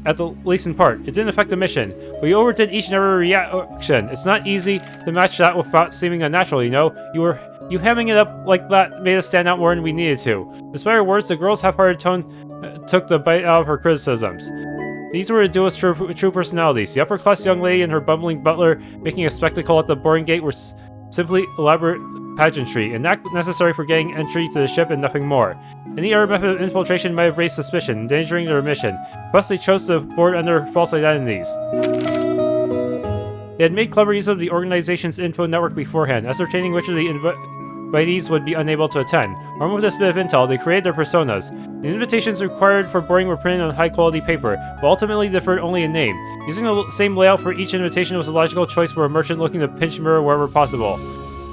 at the least in part. It didn't affect the mission, but you overdid each and every reaction. It's not easy to match that without seeming unnatural, you know? You hamming it up like that made us stand out more than we needed to. Despite her words, the girl's half-hearted tone took the bite out of her criticisms. These were the duo's true personalities. The upper-class young lady and her bumbling butler making a spectacle at the boarding gate were simply elaborate pageantry, and not necessary for getting entry to the ship and nothing more. Any other method of infiltration might have raised suspicion, endangering their mission. Plus, they chose to board under false identities. They had made clever use of the organization's info network beforehand, ascertaining which of the invitees would be unable to attend. Armed with this bit of intel, they created their personas. The invitations required for boarding were printed on high-quality paper, but ultimately differed only in name. Using the same layout for each invitation was a logical choice for a merchant looking to pinch mirror wherever possible.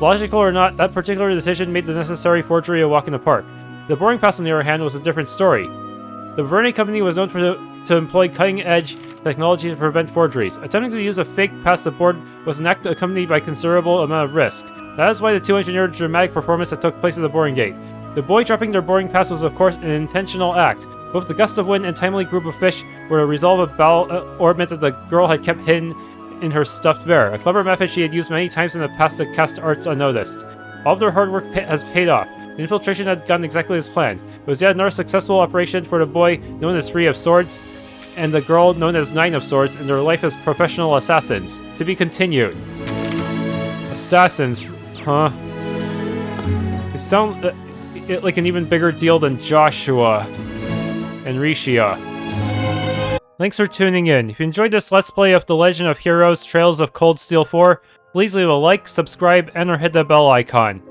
Logical or not, that particular decision made the necessary forgery a walk in the park. The boarding pass, on the other hand, was a different story. The Verne Company was known to employ cutting-edge technology to prevent forgeries. Attempting to use a fake pass to board was an act accompanied by considerable amount of risk. That is why the two engineered a dramatic performance that took place at the boarding gate. The boy dropping their boarding pass was of course an intentional act. Both the gust of wind and timely group of fish were a result of a bowel ornament that the girl had kept hidden in her stuffed bear, a clever method she had used many times in the past to cast arts unnoticed. All of their hard work has paid off. The infiltration had gone exactly as planned. It was yet another successful operation for the boy known as 3 of Swords, and the girl known as 9 of Swords in their life as professional assassins. To be continued. Assassins, huh? It sounds like an even bigger deal than Joshua and Rishia. Thanks for tuning in. If you enjoyed this Let's Play of The Legend of Heroes Trails of Cold Steel 4, please leave a like, subscribe, and or hit the bell icon.